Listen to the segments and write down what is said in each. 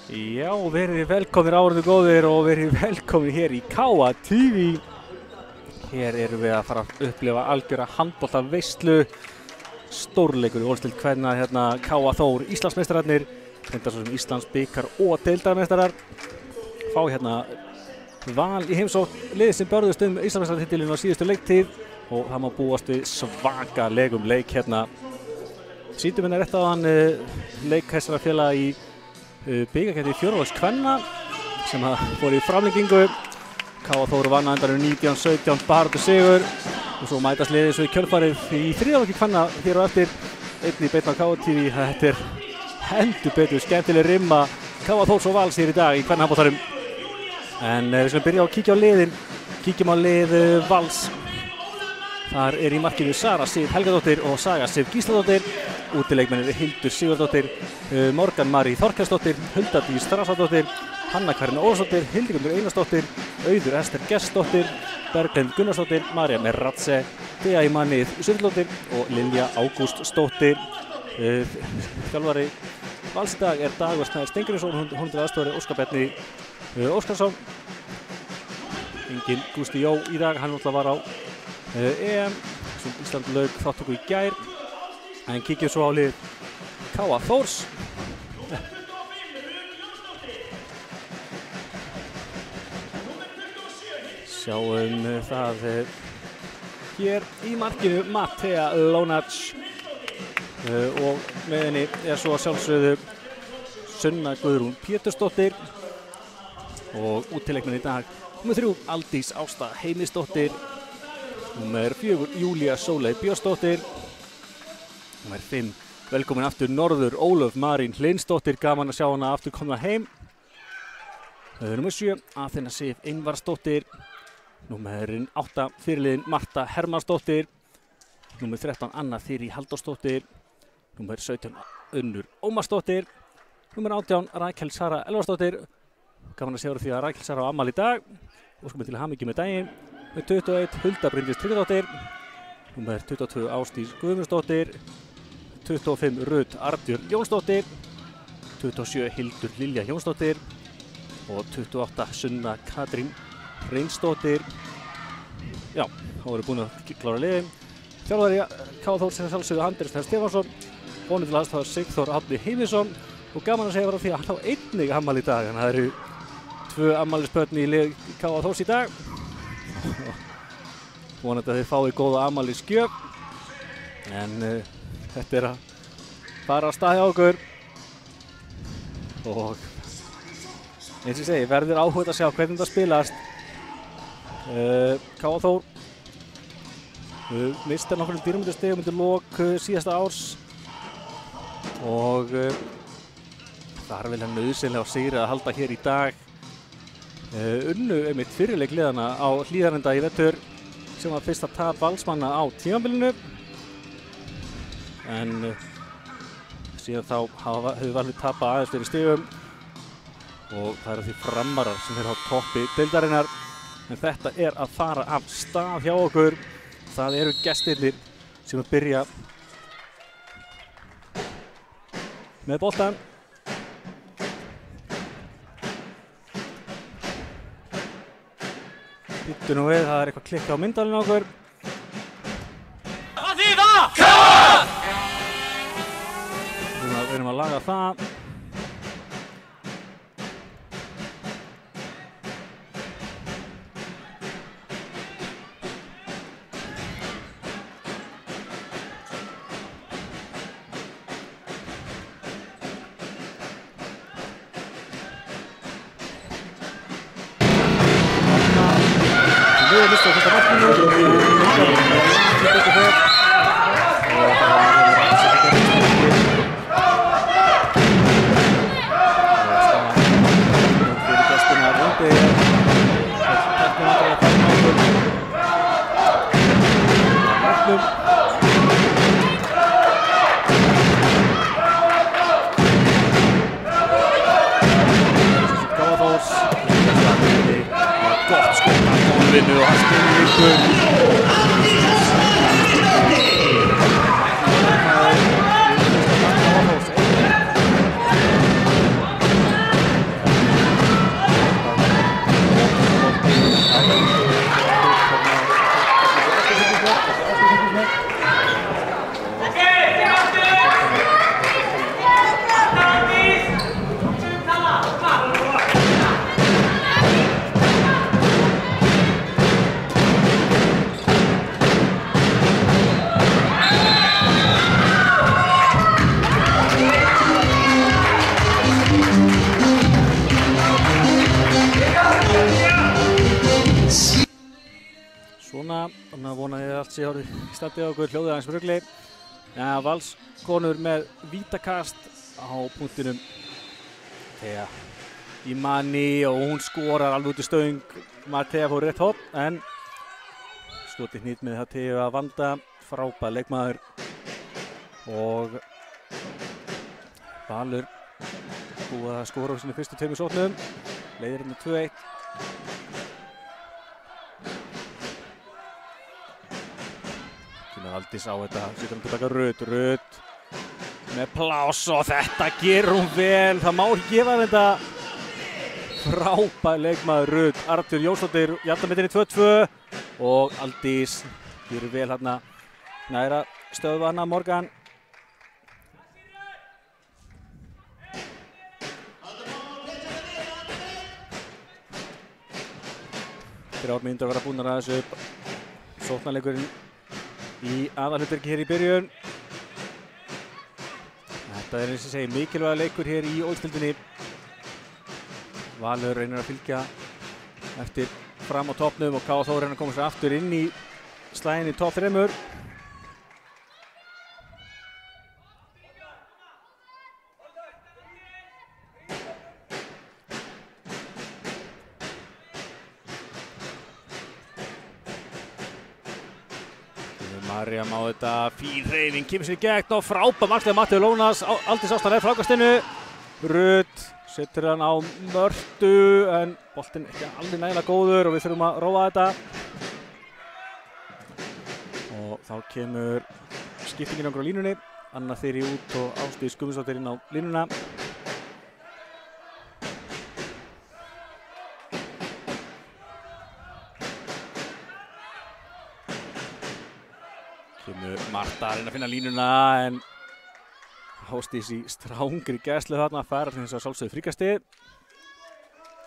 Já, verið velkomnir áriðu góðir og verið velkomnir hér í KA TV. Hér erum við að fara að upplifa algjöra handboltaveislu. Stórleikur í úrvalsdeild kvenna hérna KA Þór, Íslandsmeistararnir, reyndar svo sem Íslandsbikar og deildarmeistarar. Fá hérna Val í heimsókn, liðið sem börðust Íslandsmeistaratitilinn á síðustu leiktíð og það má búast við svakalegum leik hérna. Sýndum hérna rétt áðan leik þessara félaga í bikarkeppni fjórðungs kvenna sem fór í framlengingu. KA Þór vann á endanum 19-17 baráttu sigur og svo mætast liðið svo í kjölfarið í þriðja leik kvenna hér á eftir, einnig beint á KA TV. Þetta er heldur betur skemmtileg rimma KA Þórs og Vals hér í dag í kvennahandboltanum. En við skulum byrja á að kíkja á liðin. Kíkjum á lið Vals. Þar er í markinu Sara Sif Helgadóttir og Saga Sif Gísladóttir. Útileikmennir Hildur Sigurdóttir, Morgan Marí Þorkelsdóttir, Hulda Dís Þrasardóttir, Hanna Karin Ólarsdóttir, Hildigundur Einarsdóttir, Auður Ester Gestsdóttir, Berglind Gunnarsdóttir, Marja Meratze, Thea Imanið Sundlóttir og Lilja Ágústsdóttir. Þjálfari Vals í dag er Dagur Snær Steingrímsson, hún er aðstofari Óskar Bjarni Óskarsson. Engin Gústi Jó í dag, hann náttúrulega var á EM sem Ísland lauk þáttöku í gær. En kíkjum svo á lið KA Þórs. Sjáum það hér í markinu Mattea Lonac og með henni er svo sjálfsögðu Sunna Guðrún Pétursdóttir og útileikmenn í dag númer 3 Aldís Ásta Heimisdóttir, númer 4 Júlía Sóley Björnsdóttir, númer 5 velkomin aftur Norður Ólöf Marín Hlynsdóttir, gaman að sjá hana aftur komna heim. Númer 7 Aþena Sif Einvarsdóttir, númer 8 fyrirliðin Marta Hermannsdóttir, númer 13 Anna Þyrí Halldórsdóttir, númer 17 Unnur Ómarsdóttir, númer 18 Rakel Sara Elvarsdóttir. Gaman að sjá því að Rakel Sara á afmæli í dag og sko til hamingju með daginn. Númer 21 Hulda Bryndís Tryggvadóttir, númer 22 Ásdís Guðmundsdóttir, 25 Rut Arnbjörg Jónsdóttir, 27 Hildur Lilja Jónsdóttir og 28 Sunna Katrín Reynsdóttir. Já, þá erum við búin að klára liðin. Þjálfari KA Þórs sem sjálfsögðu Andrés Þær Stefánsson, vonandi til aðstofar Sigþór Árni Heimisson og gaman að segja frá því að hann á einnig afmæli í dag. Þannig að það eru 2 afmælisbörn í lið KA Þórs í dag. Vonandi að þið fái góða afmælisgjöf. En þetta er að fara á stað hjá okkur og eins og ég segi, verður áhugavert að sjá hvernig þetta spilast. KA Þór mistar nokkrum dýrmætastigum undir lok síðasta árs og það er vel nauðsynlega á sigri að halda hér í dag. Unnu einmitt fyrirleik liðana á Hlíðarenda í vetur sem var fyrsta tap Valsmanna á tímabilinu. En síðan þá hefur Valur tapað aðeins fyrir stigum og það eru því Framarar sem eru á toppi deildarinnar. En þetta er að fara af stað hjá okkur. Það eru gestirnir sem að byrja með boltann. Bíddu nú við, það er eitthvað klikka á myndalinn á okkur. Hvað þýðir það? KA! Við erum að laga það. Við erum mistað fyrsta markinu. Gott skot af gólfinu og hann spilur ykkur. Svona, þannig að vona ég allt sé orðið í standi á okkur hljóðið aðeins brugli. Ja, Valskonur með vítakast á punktinum. Þegar Imani og hún skorar alveg út í stöng. Matea fór rétt horn, en skotið hnýtt með það til að Vanda, frábær leikmaður. Og Valur búið að skora á sinni fyrstu tveimur sóknum. Leiðir hérna 2-1. Aldís á þetta, setur hann tilbaka Rut með pláss og þetta gerur hún vel, það má ekki gefa þetta. Frábær leikmaður Rut, Artur Jónsdóttir, jafnametinni 2-2 og Aldís gerur vel hérna næra stöðva hana Morgan. Þrjár mínútur að vera búnar að þessu upp, sóknarleikurinn í aðalhlutverki hér í byrjun. Þetta er eins og segi mikilvæg leikur hér í Ólfsdeildinni. Valur reynir að fylgja eftir fram á toppnum og KA Þór reynir að koma sér aftur inn í slaginn í topp 3. Marja má þetta, fín hreyfing, kemur sér í gegn og frábær marklega Mateu Lónas, Aldís Ástan er frákastinu. Rut setur hann á Mörtu en boltinn ekki alveg nægilega góður og við þurfum að róa þetta. Og þá kemur skiptingin okkur á línunni, Anna Þyri út og Ásdís Guðmundsdóttir inn á línuna. Marta að reyna að finna línuna en Ásdís í strángri gæslu þarna fær þess að sjálfsögðu fríkastið.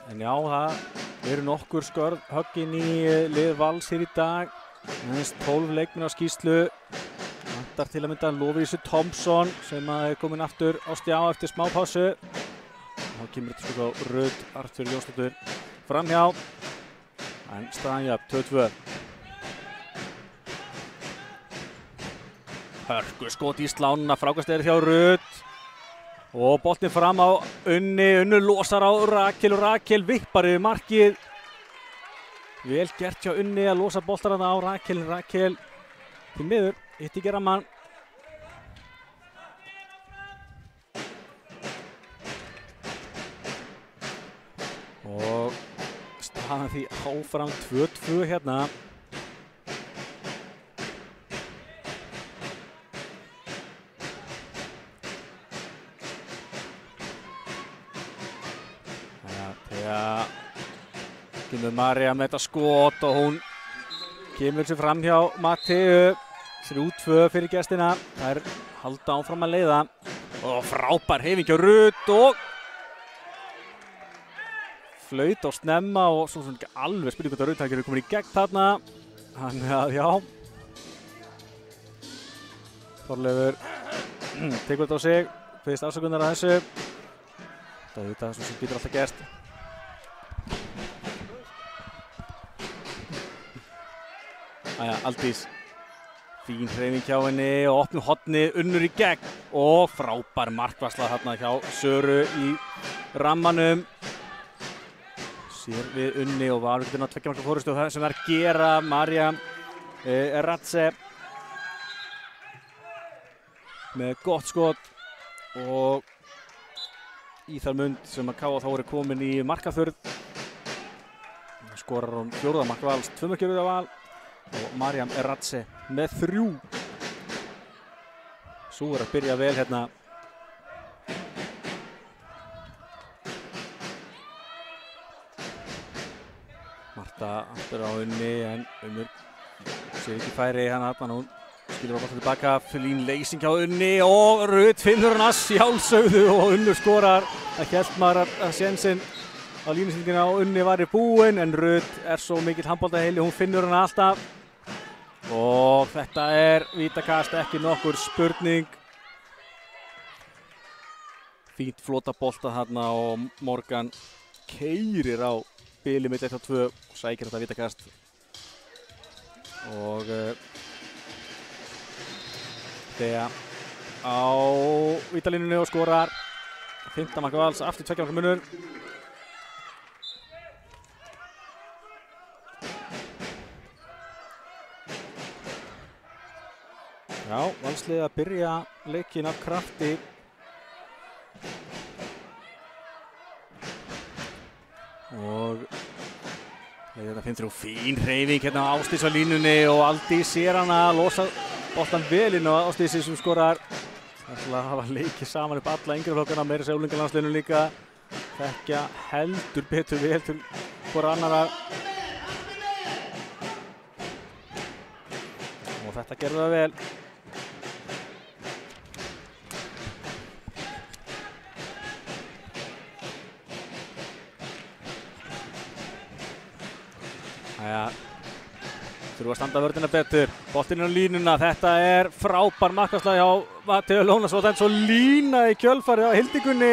En já, það eru nokkur skörð höggin í lið Vals hér í dag. Aðeins 12 leikmenn á skýrslu. Vantar til að mynda Lovísu Thompson sem er komin aftur á stjá eftir smá pásu. Þá kemur þetta sko á Rut, Artur Jónsdóttir framhjá. En staðan jafn 2-2. Hörku skot í slánuna, frákastið hjá Rut og boltinn fram á Unni, Unnur losar á Rakel og Rakel vippar yfir markið. Vel gert hjá Unni að losa boltarna á Rakel, Rakel til miður, hitti ekki ramman. Og staðan því áfram 2-2 hérna. Kemur Marja með þetta skot og hún kemur sér fram hjá Mateu. 3-2 fyrir gestina. Það er halda áfram að leiða. Og frábær hreyfing hjá Rut og flaut á snemma og svona ekki alveg spurning hvort að Rut hafi komið í gegn þarna. Þannig að já. Þorleifur tekur þetta á sig. Fyrst afsökunar að þessu. Það er þetta sem getur alltaf gerst. Æja, Aldís, fín hreyfing hjá henni og opnum hornið, Unnur í gegn og frábær markvarsla þarna hjá Söru í rammanum. Sér við Unni og Valur getur náttúrulega 2 marka fórustu og það sem er að gera. Marja Ratse með gott skot og Íþar Mund sem að KA Þór er komin í markaförð. Skorar hún 4. mark Vals, 2 mörk á Val. Og Marja Ratse með 3. Sú er að byrja vel hérna. Marta aftur á Unni en Unnur sér ekki færi hann að hún skilur á boltann tilbaka. Fylín leysing hjá Unni og Rut finnur hann að sjálfsögðu og Unnur skorar. Það hélt maður að sénsinn á línusendingina á Unni var í búinn en Rut er svo mikill handboltaheili, hún finnur hann alltaf. Og þetta er vítakast, ekki nokkur spurning. Fínt flota bolta þarna og Morgan keyrir á bili mitt 1 og 2 og sækir þetta vítakast. Og þegar á vítalínunni og skorar 5. mark Vals, aftur 2 marka munur. Já, Valsliðið að byrja leikinn af krafti. Og þetta finnst þér fín hreyfing hérna á Ásdís á línunni og Aldís sér hana að losa boltan vel inn á Ásdísi sem skorar. Það hafa leikið saman upp alla yngri flokkana, meira sér unglingalandsliðinu líka. Þekkja heldur betur vel til hvora annara. Og þetta gerðu það vel. Jæja, þurfa að standa vörðina betur. Boltinn á línuna, þetta er frábær markvarsla hjá Mateo Lónasson en svo lína í kjölfarið á Hildigunni.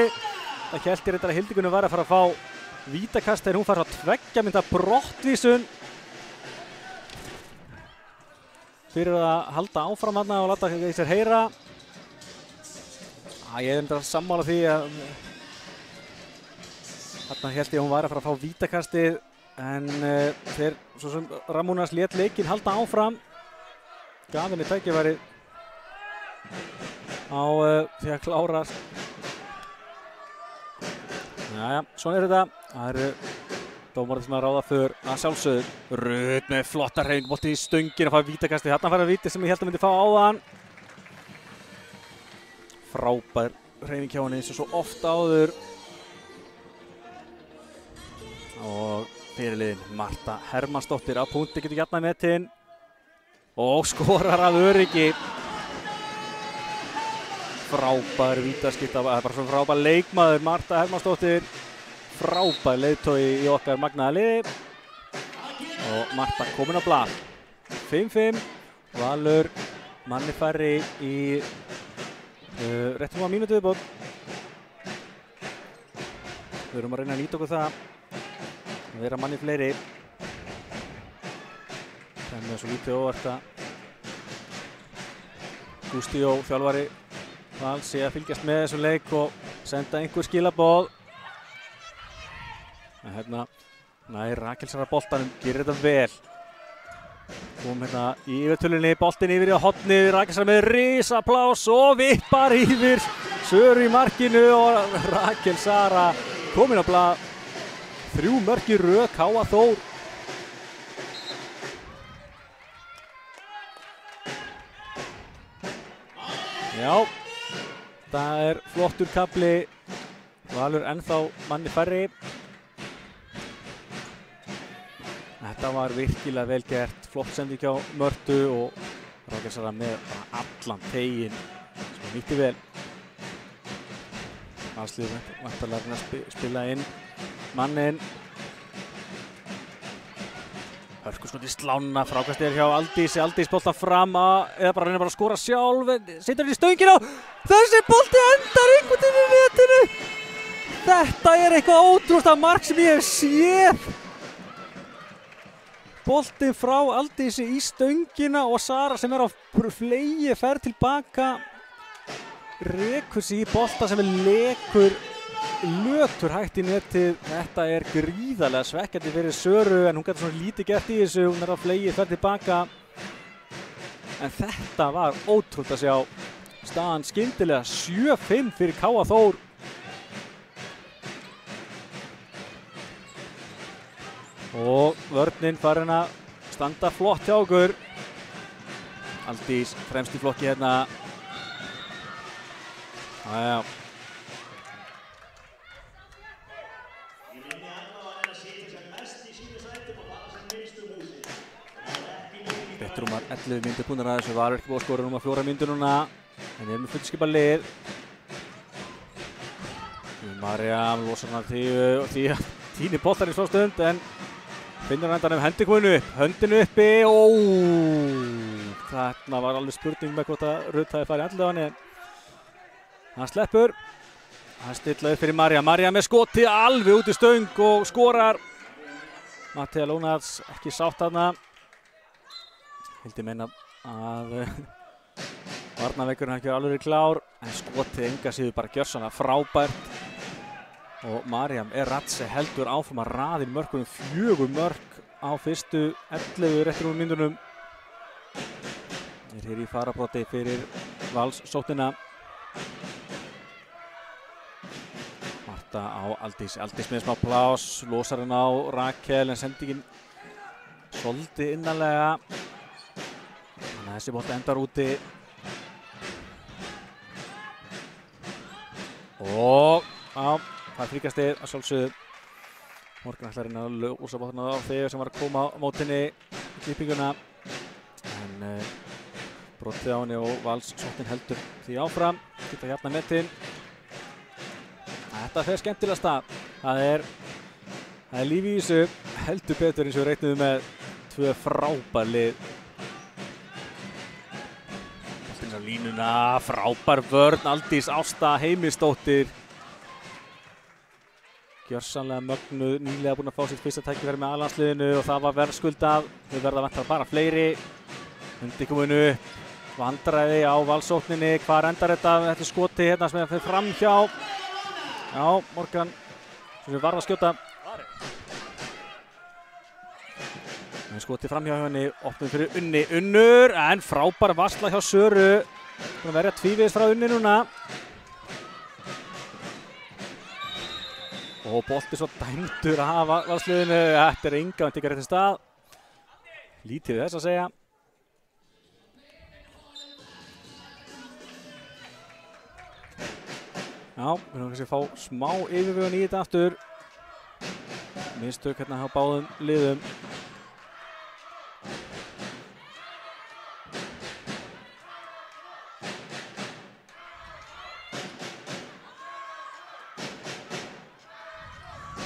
Það hélt ég reyndar að Hildigunni var að fara að fá vítakast þegar hún fær svo 2 mínútna brottvísun. Fyrir að halda áfram þarna og láta í sér heyra. Ég er reyndar að sammála því að þarna hélt ég að hún var að fara að fá vítakastið. En þeir, svo sem Ramónas lét leikinn halda áfram, gaf henni tækifærið á því að klára. Jæja, svona þetta. Það eru dómararnir sem að ráða för að sjálfsögðu. Rut með flotta hreyfing, boltinn í stöngin að fá vítakastið. Þarna fær að víti sem ég held að myndi fá áðan. Frábær hreyfing hjá henni eins og svo oft áður. Og fyrirliðin Marta Hermannsdóttir á punkti getur jafnað metinn og skorar af öryggi. Frábær vítaskipta, það er bara svona frábær leikmaður Marta Hermannsdóttir. Frábær leiðtogi í okkar magnaða liði. Og Marta komin á blað. 5-5, Valur manni færri í réttum á mínútu viðbót. Við erum að reyna að nýta okkur það. Það vera manni fleiri. Það er svo lítið óvart að Gústi og þjálfari Vals sé að fylgjast með þessum leik og senda einhver skilaboð. En hérna nær Rakel Sara boltanum, gerir þetta vel. Kom hérna í yfirtölunni, boltinn yfir í hornið, Rakel Sara með risaplás og vippar yfir Söru í markinu og Rakel Sara komin á blað. 3 mörk í röð, K.A. Þór. Já, það er flottur kafli. Valur ennþá manni færri. Þetta var virkilega vel gert. Flott sending hjá Mörtu og Rakel Sara með allan teginn sem nýtti vel. Valsliðið vantarlega að spila inn mannin. Hörkuskot í slána, frákast er hjá Aldísi. Aldís boltan fram eða bara reynir bara að skora sjálf. Setur henni í stöngina og þessi bolti endar einhvern veginn í netinu. Þetta er eitthvað ótrústa mark sem ég hef séð. Boltinn frá Aldísi í stöngina og Sara sem er á flegi fer tilbaka. Rekur sig í bolta sem lekur lötur hægt í netið. Þetta er gríðarlega svekkjandi fyrir Söru en hún getur svona lítið gert í þessu. Hún er á flegi, fer tilbaka. En þetta var ótrúlega að sjá. Staðan skyndilega 7-5 fyrir K.A. Þór. Og vörnin farin að standa flott hjá okkur. Aldís fremst í flokki hérna. Jæja. Rúmar 11 mínútur búnar að þessu. Valur ekki búið að skora rúmar 4 mínútur núna. En við erum með fullskipað lið. Marja losar hann því að týnir boltarinn svo stund en finnur endanum höndinu uppi. Þarna var alveg spurning með hvort að Ruth hafi farið allavega en hann sleppur. Það stilla upp fyrir Marja. Marja með skoti alveg út í stöng og skorar. Mattea Lónats ekki sátt þarna. Vildi meina að varnarveikurinn hafi ekki alveg klár. En skotið enga síður bara gjörsamlega frábært. Og Marjam Ratse heldur áfram að raða inn mörkunum. 4 mörk á fyrstu 11 réttur úr mínútunum. Hér í farabróti fyrir Vals sóknina. Marta á Aldís. Aldís með smá plás. Losar hann á Rakel en sendingin svolítið innanlega. Þannig að þessi bolti endar úti. Og það er fríkastið að sjálfsögðu. Morgan ætlar inn að lósa boltana á þegar sem var að koma á mótinni í klippinguna. En brotið á henni og Vals sóknin heldur því áfram. Geta hérna metin. Þetta fer skemmtilega stað. Það er líf í þessu. Heldur betur eins og við reiknuðum með 2 frábær lið. Alltins á línuna. Frábær vörn. Aldís Ásta Heimisdóttir. Gjörsamlega mögnuð. Nýlega búin að fá sitt fyrsta tækifæri með A-landsliðinu og það var verðskuldað. Við verðum að vænta bara fleiri. Undirkominu upp. Vandræði á valsókninni. Hvar endar þetta? Þetta er skoti hérna sem er fyrir framhjá. Já, Morgan sem við varðum að skjóta. Skoti framhjá henni, opnum fyrir Unni. Unnur, en frábær varsla hjá Söru. Búin að verja tvívegis frá Unni núna. Og bolti svo dæmdur að hafa valsliðinu. Þetta er enga, hann tekur réttin stað. Lítið við þess að segja. Já, við erum kannski að fá smá yfirvegun í þetta aftur. Mistök hérna á báðum liðum.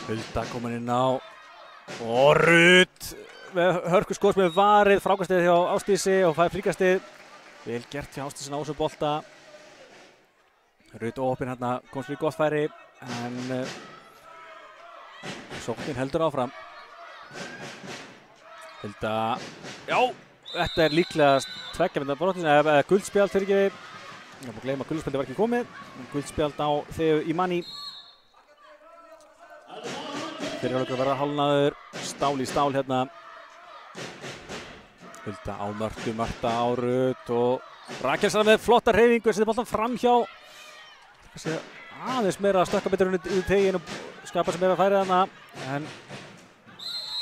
Hulda komin inn á. Og Rut með hörkuskot með varið. Frákastið hjá Ásdísi og fær fríkastið. Vel gert hjá Ásdísi á þessum bolta. Rut opinn hérna, komst við gott færi, en sóknin heldur áfram. Hulda, já, þetta er líklegast tveggja brotið, eða guldspjald fyrir ekki. Ég má gleyma að guldspjaldi var ekki komið. Guldspjald á Theo Imani. Fyrir hálfleikur verða hálfnaður, stál í stál hérna. Hulda á Mörtu, Marta á Rut og Rakel saman með flotta hreyfingu, setur boltan framhjá. Aðeins meira að stökka betur í tegin og skapa sem meira að færi þarna, en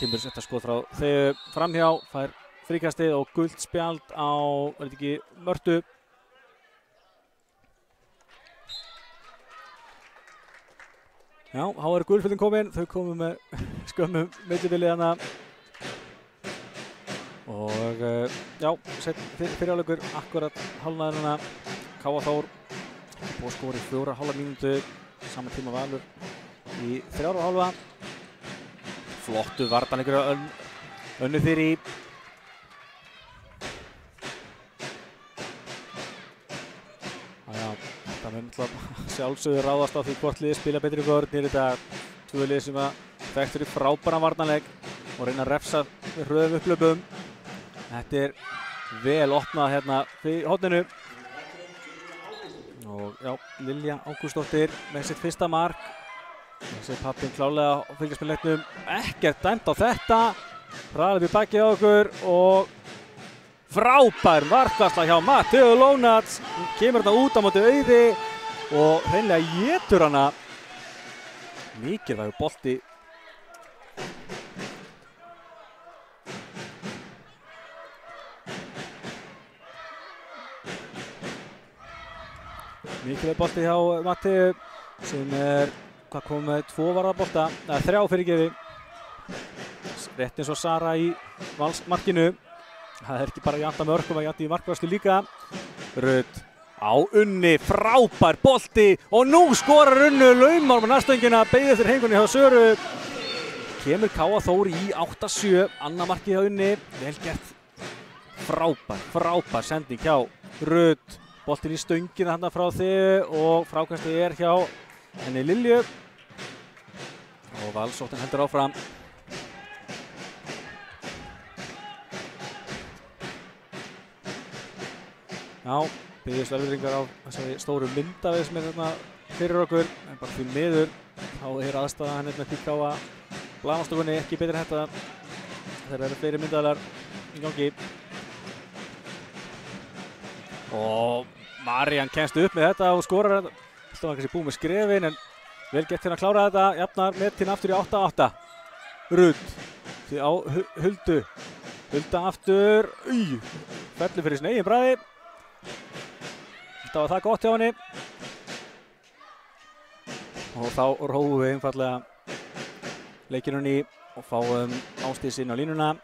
kemur þetta skot frá þegar framhjá, fær fríkastið og gult spjald á, verður ekki, Mörtu. Já, þá er gulfjöldin komin, þau komu með skömmum millibili þarna. Og já, fyrir áleikur akkurat hálfnaðurina, Káa Þór. Búið að skora í 4,5 mínútu, saman tíma Valur í 3,5. Flottu varnarleikur Önnu Þyrí. Það mun sjálfsögðu ráðast á því hvort liðið spila betri vörn. Hér er þetta 2 lið sem þekktur í frábæran varnarleik og reyna að refsa með hröðum upplöpum. Þetta er vel opnað hérna fyrir horninu. Og já, Lilja Ágústsdóttir með sitt fyrsta mark. Þessi pappin klálega á fylgismennleiknum. Ekkert dæmt á þetta. Ræðið við bakið á okkur og frábær markvarsla hjá Mattea Lónats. Kemur þetta út á móti Auði og hreinlega étur hana. Mikilvægur bolti. Mikilvæg bolti hjá Mattea sem er, hvað kom með 2 varðarbolta, eða 3 fyrirgefi. Rétt eins og Sara í Valsmarkinu. Það er ekki bara jafnt að mörkum að jafnt í markvarslu líka. Rut á Unni, frábær bolti og nú skorar Unnu laumar með nærstöngina, beygði eftir hengunni hjá Söru. Kemur Káa Þór í 8-7, annað markið hjá Unni, vel gert. Frábær sending hjá Rut. Boltinn í stöngina hérna frá þig og frákastið er hjá henni Lilju. Og Valsóttin heldur áfram. Já, biðjumst velvirðingar á þessari stóru myndavið sem þarna fyrir okkur. En bara því miður, þá aðstaða henni með Píkáa blaðastofunni ekki betur en þetta. Þeir eru fleiri myndaðalar í gangi. Og Marian kemst upp með þetta og skorar þetta. Alltaf var kannski búið með skrefin en vel gett hérna að klára þetta. Jafnar metin aftur í 8-8. Rut því á Huldu. Hulda aftur. Fellur fyrir sin eigin bragði. Þetta var það gott hjá henni. Og þá róum við einfallega leikinn í og fáum Ásdís inn á línuna.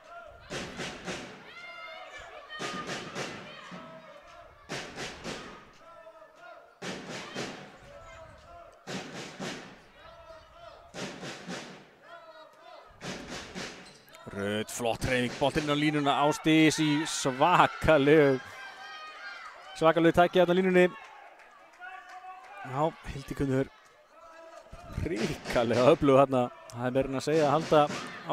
Rut, flott hreyfing, boltinn á línuna, Ásdís í svakalegu tæki þarna á línunni. Já, Hildikunnur ríkalega öflug þarna. Það er meira en að segja að halda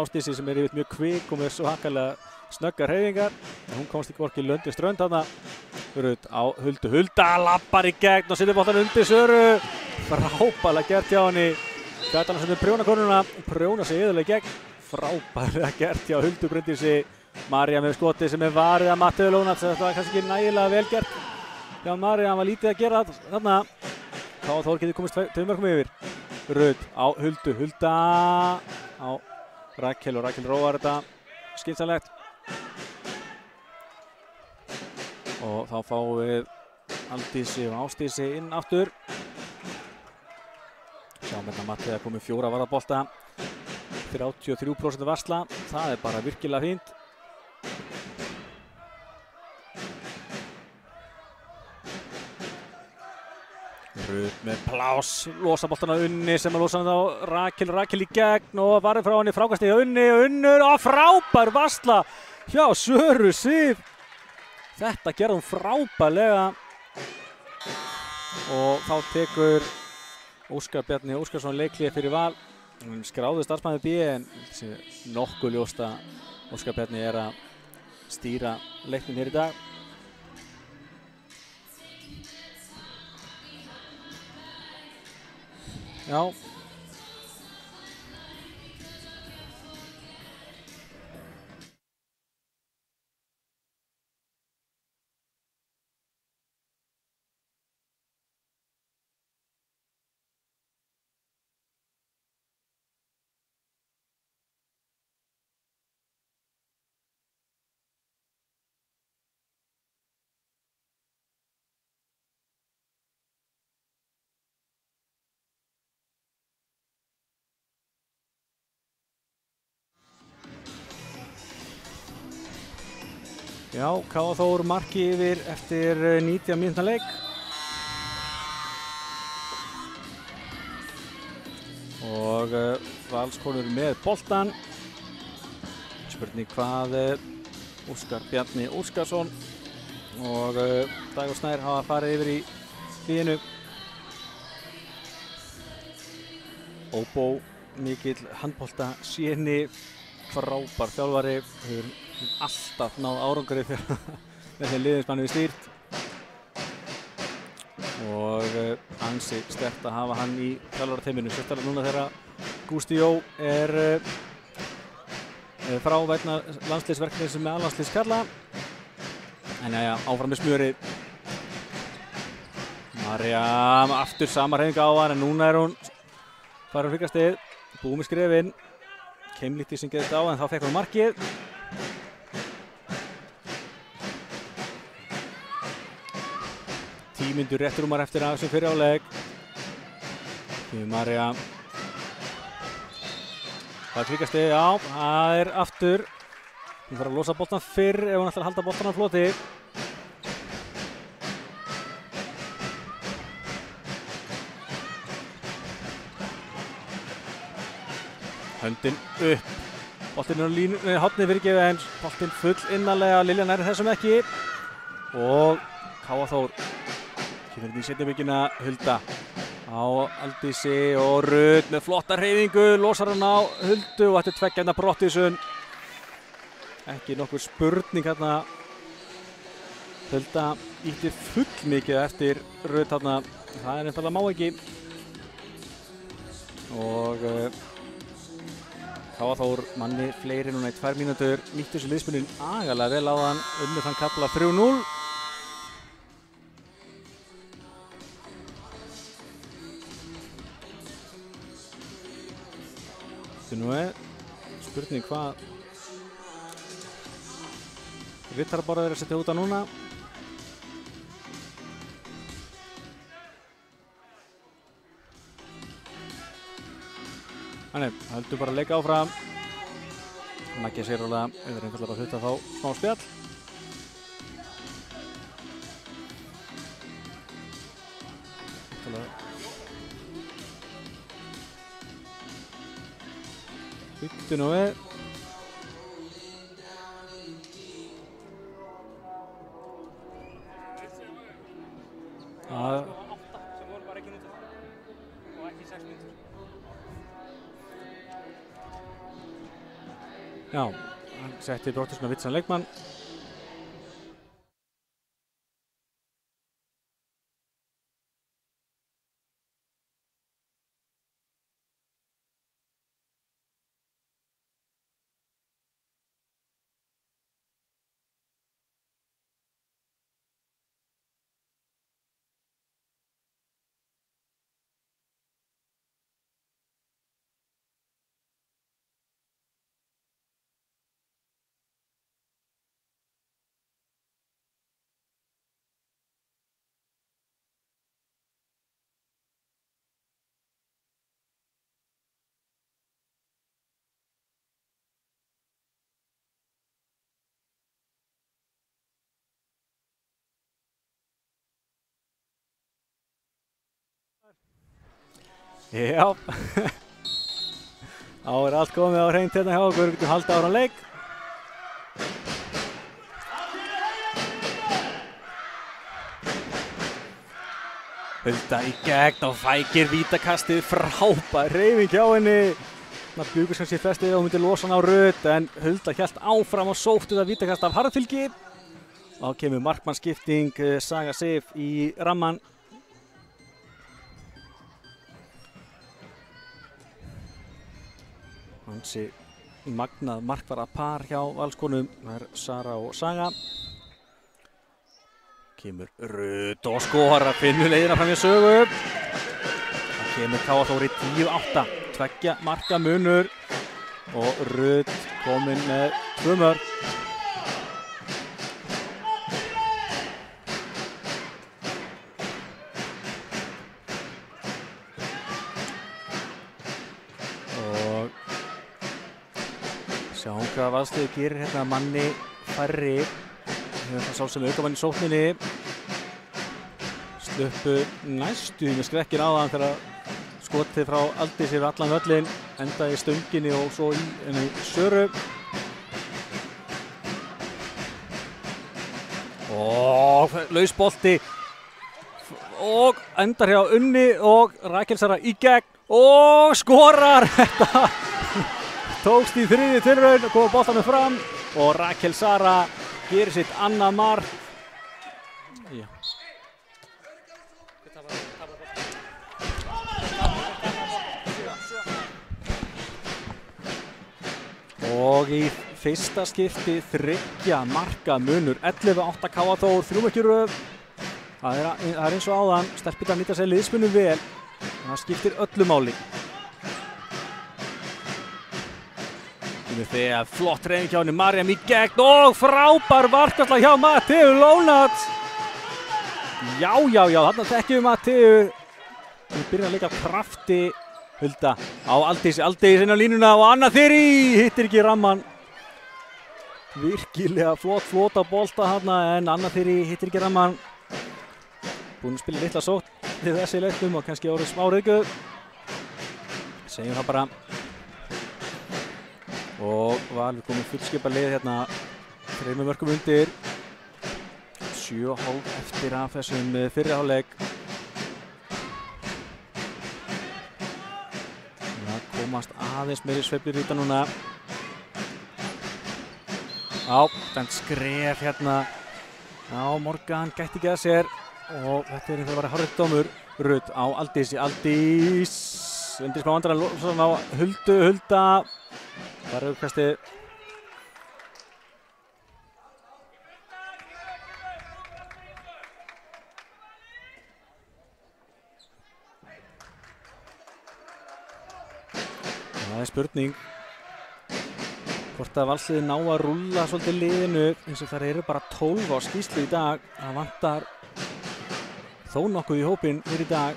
Ásdísi sem er yfir mjög kvik og með svakalega snöggar hreyfingar. En hún komst ekki hvorki löndi strönd þarna. Rut á Huldu. Hulda lappar í gegn og setur boltann undir Söru. Frábærlega gert hjá henni. Gæti hann sem er prjónakonuna. Prjóna sig yfirlega í gegn. Frábærlega gert hjá Huldu Bryndísi. María með skoti sem er varið að Matteu Lónats. Þetta var kannski ekki nægilega vel gert. Já, María, hann var lítið að gera þarna. Þór getur komist 2 mörkum yfir. Rut á Huldu. Hulda á Rakel og Rakel róar þetta skynsamlegt. Og þá fáum við Aldísi og Ásdísi inn aftur. Sjáum hérna Matteu að komið 4 varðabolta. 33% varsla. Það er bara virkilega fínt. Rut með plás, losa boltana Unni sem að losa hann á Rakel í gegn og varði frá henni frákastið á Unni og Unnur og frábær varsla hjá Söru Sif. Þetta gerði hún frábærlega og þá tekur Óskar Bjarni Óskarsson leikhlé fyrir Val. Hann skráði starfsmaður B en nokkuð ljóst að Óskar Bjarni er að stýra leiknum hér í dag. Já. Já, K.A. Þór marki yfir eftir 90 mínútna leik. Og Valskonur með boltan. Spurning hvað Óskar Bjarni Óskarsson og Dagur Snær hafa farið yfir í hlýinu. Óbó, mikill handbolta séni, frábær þjálfari, hefur alltaf náð árangri fyrir með þeim liðinsmanni við stýrt. Og ansi sterkt að hafa hann í þjálfarateyminu, sérstaklega núna þegar Gústi Jó er frá vegna landsliðsverkefnis með A-landsliðskarla. En jæja, áfram með smjörið. María aftur sama hreyfing á hann en núna er hún farin á hryggastið, búið með skrefin. Keimlítið sem gerðist á en þá fekk hún markið. Tímyndur rétt rúmar eftir að þessum fyrir áleik. María. Það er hryggastið, já, það er aftur. Hún þarf að losa boltan fyrr ef hún ætlar að halda boltan á floti. Höndin upp. Boltinn er á línu, hotnið fyrirgefið en boltinn full innanlega. Lilja nærri þessum ekki. Og K.A. Þór kemur inn í seinni mykina Hulda. á Aldísi og Rut með flotta hreyfingu, losar hann á Huldu og þetta tveggja hérna brottvísun. Ekki nokkur spurning hérna. Hulda ítti full mikið eftir Rut hérna, það einfallega má ekki. Og Káaþór manni fleiri núna í 2 mínútur, nýttu þessu liðspunnin agalega vel á hann, unnið þann kafla 3-0. Nú spurning hvað Rittarborðar að setja út á núna. Þannig, höldum bara að leika áfram. Maggi sér alveg, við erum einfallega bara hluta að fá smá spjall. Byttu nú við. Já, hann setti brottvísun á vitsan leikmann. Já, þá allt komið á hreint hérna hjá okkur, við getum haldið áfram leik. Hulda í gegn og fækir vítakastið, frábær hreyfing hjá henni. Það bjúkur sem sé festið og myndi losa hann á Rut, en Hulda hélt áfram og sótti það vítakast af harðfylgi. Þá kemur markmannsskipting, Saga Sif í ramman. Hansi magnað markvara par hjá Valskonum, það Sara og Saga. Kemur Rut og skora, finnur leiðina fram í sögu. Það kemur Káaþór í 10-8, 2 marka munur og Rut kominn með 2 mörk. Sjáum hvað Valsliðið gerir hérna manni færri. Það sá sem aukamann í sókninni. Sluppu næstu með skrekkin á þann þegar skotið frá Aldísi yfir allan völlinn. Endaði í stönginni og svo í Söru. Og laus bolti. Og endar hjá Unni og Rakel Sara í gegn. Og skorar þetta. Tókst í 3. tilraun og kom boltanum fram og Rakel Sara gerir sitt annað mark. Já. Og í fyrsta skipti 3 marka munur, 11-8 Káaþór, 3 mörk í röð. Það er eins og áðan, stelpurnar nýta sér liðspunum vel, en það skiptir öllu máli. Þegar flott reyning hjá henni, Mariam í gegn og frábær varkasla hjá Matteu Lónat. Já, þarna þekkjum við Matteu. Við byrjum að leika af krafti. Hulda á Aldís inn á línuna og Anna Þyri hittir ekki ramman. Virkilega flott á bolta þarna en Anna Þyri hittir ekki ramman. Búin að spila litla sótt til þessi leiknum og kannski orðið smá rauðgjöf. Segjum það bara. Og Valur komið fullskipa lið hérna 3 mörkum undir, 7,5 eftir af þessum fyrri hálfleik. komast aðeins meiri sveiflur í þetta núna. Já, þann skref hérna. Já, Morgan gætti ekki að sér og þetta er einhver að vera hárrétt dómur. Rudd á Aldísi, Aldís undir smá vandræðan, Lóðsson á Hulda. Það er auðvitað. Það er spurning hvort að Valsliðið ná að rúlla svolítið liðinu eins og þar eru bara 12 á skýrslu í dag. Það vantar þó nokkuð í hópinn fyrir í dag.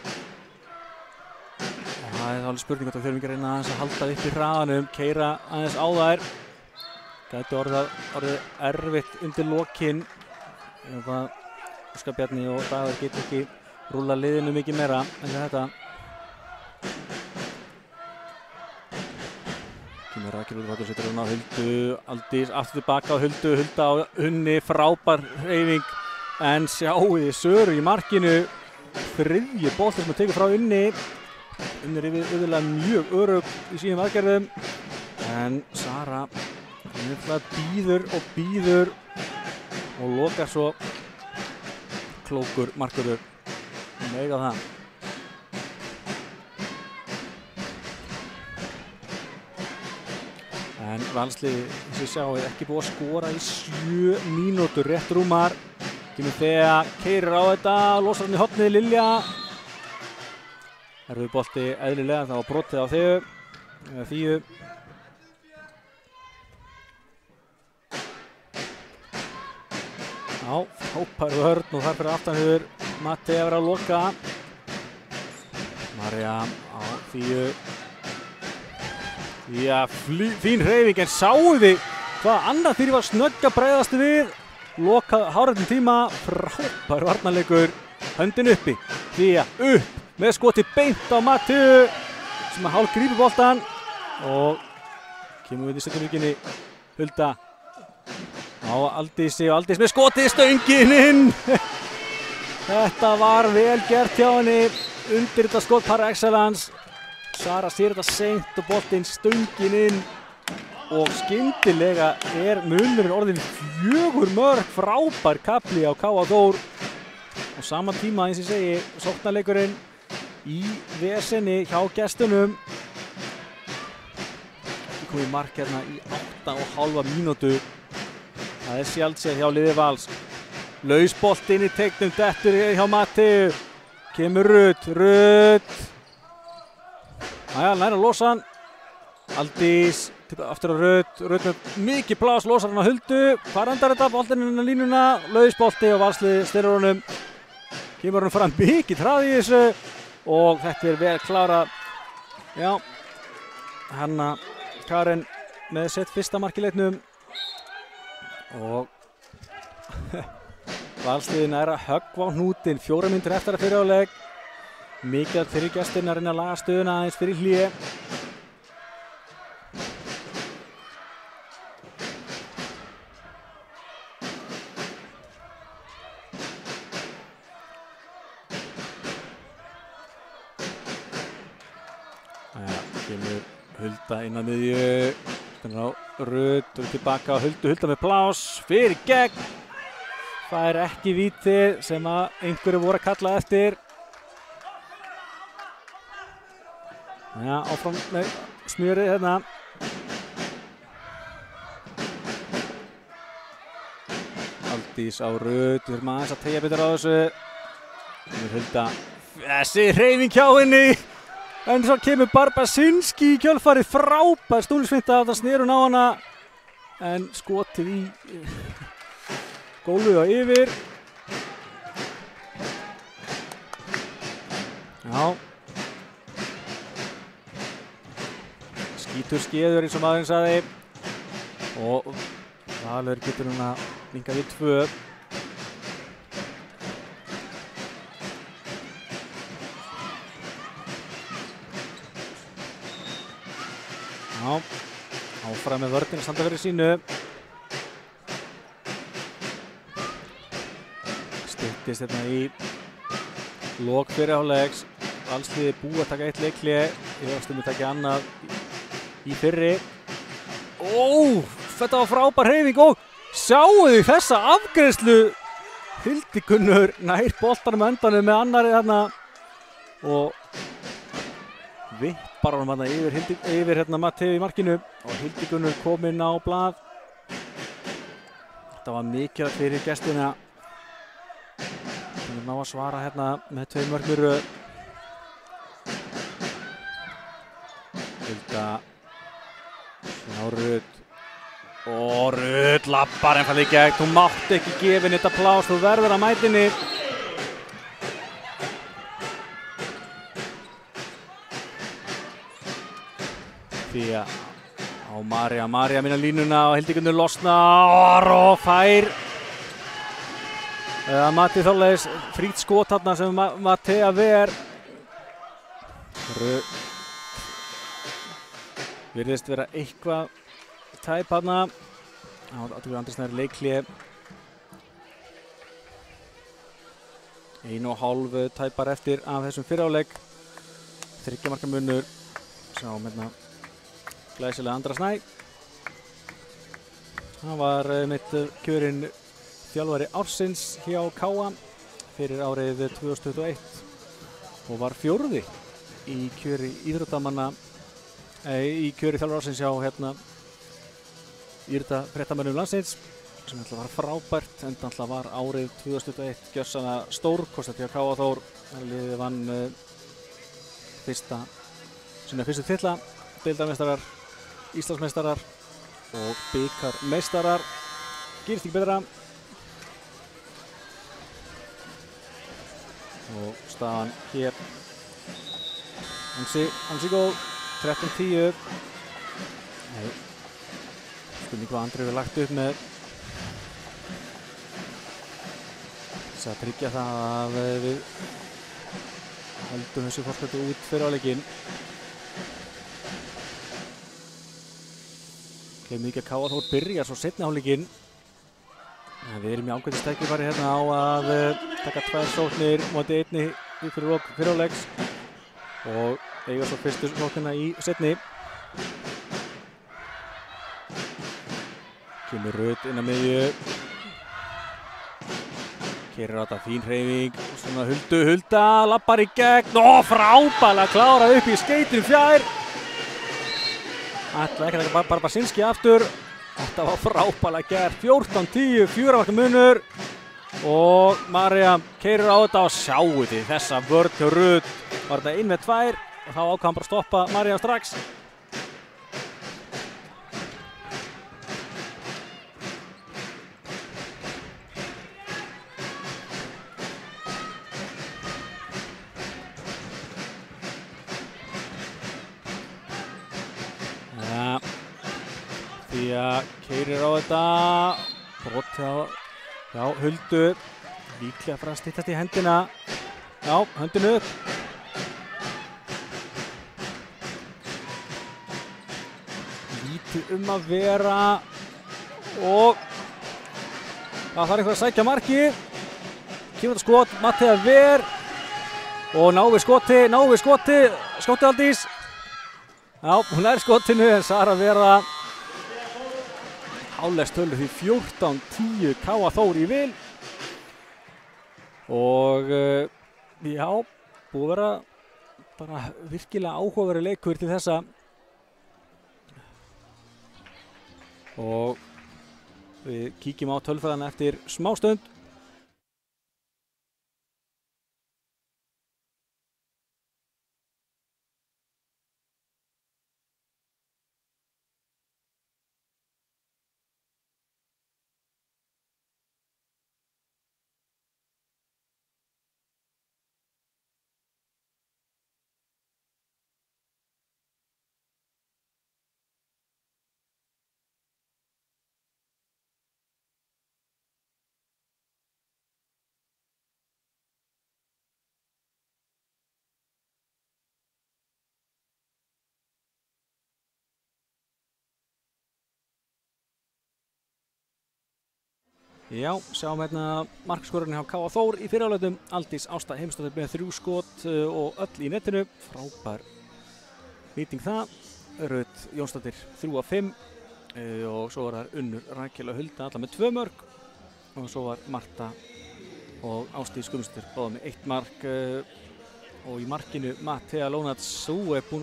Það er alveg spurning hvort að þurfum ekki að reyna aðeins að halda upp í hraðanum, keyra aðeins á þær. Gæti orðið erfitt undir lokinn. Óskar Bjarni og Dagur geta ekki rúlla liðinu mikið meira en þetta. Rakel Úlfarsdóttir setur hún á Huldu, Aldís aftur tilbaka á Huldu, Hulda á Unni, frábær hreyfing en sjáu þið Söru í markinu, þriðji bolti sem að tekur frá Unni. Unni er yfirlega mjög örugg í sínum aðgerðum en Sara býður og lokar svo klókur markvörður mega það. En Valsliðið, eins og ég sjáu, er ekki búið að skora í 7 mínútur, rétt rúmar. Kemur þegar, keyrir á þetta, losar hann í hornið, Lilja. Erfiður bolti eðlilega, það var brotið á Fíu. Já, frábær vörn og þar fyrir aftanhugur. Matti að vera að loka. Marja á Fíu. Já, fín hreyfing, en sáu þið hvað annað þeirri var snögg að bregðast við. Lokað hárréttum tíma, frábær varnarleikur, höndin uppi, Fía upp með skoti beint á Mattiu sem að hálf grípur boltann og kemur við í seinni Hulda á Aldísi og Aldís með skoti, stöngin inn. Þetta var vel gert hjá henni, undir þetta skot par excellence. Sara sér þetta seint og boltinn stöngin inn og skyndilega er munurinn orðin 4 mörk, frábær kafli á K.A. Þór og sama tíma eins og ég segi, sóknarleikurinn í vesenni hjá gestunum. Við komum í mark hérna í 8,5 mínútu. Það er sjaldséð hjá liði Vals. Lausboltinn í teiknum, dettur hjá Matti. Kemur Rudd. Næja, nær að losa hann. Aldís, aftur á Rudd með mikið plás, losar hann á Huldu. Hvar endar þetta? Boltinn inn á línuna, lausbolti og Valsliðið styrir honum. Kemur hann fram mikið hraði í þessu og þetta er vel klárað. Já, Hanna Karen með sitt fyrsta mark í leiknum og Valsliðið nær að höggva á hnútinn, 4 mínútur eftir að fyrri hálfleik. Mikið fyrir gestirna að reyna að laga stöðuna aðeins fyrir hlé. Kemur Hulda inn á miðju. Þannig á Rudd og tilbaka á Huldu. Hulda með plás fyrir gegn. Það er ekki vítið sem að einhverju voru að kalla eftir. Já, áfram með smjörið hérna. Aldís á Rudd, við erum aðeins að tegja betur á þessu. Hulda, þessi hreyfing hjá henni. En svo kemur Barbasinski í kjölfarið, frábær stúlisfinta, það snýr hún á hana. En skotið í gólfið á yfir. Já. Skítur skeður eins og maðurinn sagði og Valur getur hún að vinka við 2. Já, áfram með vörðin að standa fyrir sínu. Styttist hérna í lok fyrri hálfleiks. Valsliðið búið að taka 1 leikhlé, ég var stundum að taka annað í fyrri. Þetta var frábær hreyfing og sjáu þið þessa afgreiðslu. Hildigunnur nær boltanum endanum með annari þarna og vippar honum þarna yfir hérna Matteo í markinu og Hildigunnur kom inn á blað. Þetta var mikilvægt fyrir gestina. Hún ná að svara hérna með 2 mörkum í röð. Hilda Rut og Rut lappar einfallega í gegn. Hún mátti ekki gefa henni þetta plás, þú verður að mæta henni. Fía á María minna línuna og Hildigunnur losnar og fær Matti Þorleifs frýtt skot þarna sem Mattea ver. Virðist vera eitthvað tæp þarna. Áttur Andri Snær leikhlé. 1,5 tæpar eftir af þessum fyrráleik. 3 marka munur. Sjáum hérna glæsilega Andra Snæ. Hann var mitt kjörinn þjálfari ársins hjá KA fyrir árið 2021 og var 4. í kjöri íþróttamanna í kjöri þjálfari ársins hjá hérna íþróttafréttamönnum landsins sem alltaf var frábært, enda alltaf var árið 2021 gjörsamlega stórkostlegt hjá KA Þór. Liðið vann sína fyrstu titla, deildarmeistarar, Íslandsmeistarar og bikarmeistarar. Gerist ekki betra. Og staðan hér ansi góð, 13-10. Spurning hvað Andri hefur lagt upp með þess að tryggja það að við höldum þessu forsköldu út fyrir áleikinn. Gleymum ekki að KA Þór byrjar svo seinni hálfleikinn. Við erum í ágætis tækifæri hérna á að taka 2 sóknir móti 1 í fyrir áleiks og eiga svo fyrstu sóknina í seinni. Kemur Rut inn á miðju. Keyrir á þetta, fín hreyfing. Svona Hulda lappar í gegn og frábælega klárað upp í skeytin fjær. Ætla ekki að taka Barbasinski aftur. Þetta var frábælega gert. 14-10, 4 marka munur. Og María keyrir á þetta og sjáu þið þessa vörn hjá Rut. Var þetta 1 með 2 og þá ákvað hann bara að stoppa María strax. Keyrir á þetta, brot hjá Huldu, líklega að fara að styttast í hendina, já, höndin upp. Lítið að vera og það þarf einhver að sækja markið. Kemur þetta skot, Mattea ver og ná við skoti Aldís. Já, hún er skotinu en Sara Vera. Hálfleikstölu því 14-10 KA Þór í vil og já, búið að vera bara virkilega áhugaverður leikur til þessa og við kíkjum á tölfræðina eftir smástund. Já, sjáum hérna markskorarinn hjá KA Þór í fyrirháleitum. Aldís Ásta Heimisdóttir með 3 skot og öll í netinu. Frábær nýting það. Rut Jónsdóttir 3-5 og svo var það Unnur Rakel og Hulda allar með 2 mörg og svo var Marta og Ásdís Guðmundsdóttir báðar með 1 mark og í markinu Mattea Lónatsú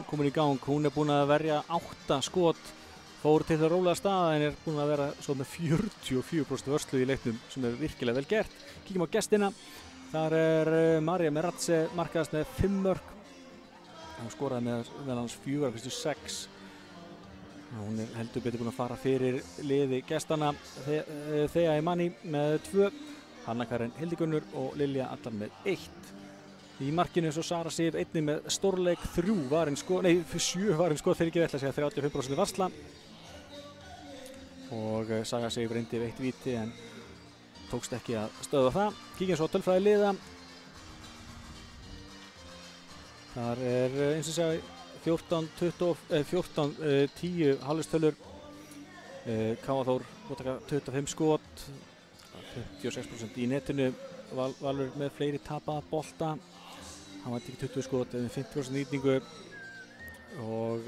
komin í gang, hún búin að verja 8 skot, fór til það rólega stað en búin að vera svo með 44% vörslu í leiknum sem virkilega vel gert. Kíkjum á gestina, þar Marja Meradze markaðast með 5 mörg, hún skoraði með hans 4 af fyrstu 6. Hún heldur betur búin að fara fyrir liði gestana Thea Imani með 2, Hanna Karin Hildigunnur og Lilja allar með 1. Í markinu svo Sara Sif einnig með stórleik, 7 varinn skot fyrir ekki ætla að segja 35% varsla og Saga Sif reyndi við 1 víti en tókst ekki að stöðva það. Kíkjum svo á tölfræði liða. Þar eins og segja 14-10 hálfstölur, Káa Þór búið að taka 25 skot, 56% í netinu, Valur með fleiri tapaða bolta, hann var tekið 20 skot með 50% nýtningu og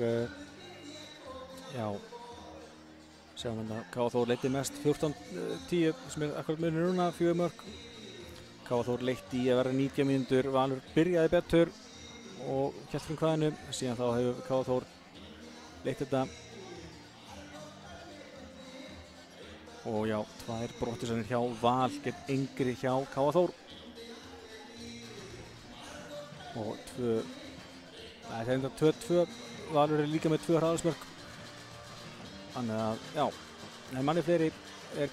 já, sjáum við að Káa Þór leiddi mest 14-10 sem akkurat munur núna, 4 mörg. Káa Þór leitti í að vera 90 mínútur, Valur byrjaði betur og hélt fyrir hvaðinu, síðan þá hefur Káa Þór leitt þetta og já, 2 brottisanir hjá Val gegn Engri hjá Káa Þór og 2-2 Valur líka með 2 hraðarsmörk, þannig að já, en manni fleiri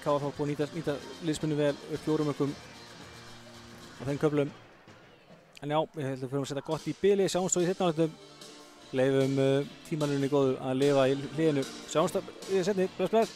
Káa Þór búin að nýta liðsmunni vel upp 4 mörkum á þeim köflum. En já, við höfum fyrir að setja gott í bili, sjáum svo í þetta áletum, leifum tímanunni góðu að lifa í hliðinu. Sjáumst í setni, bless.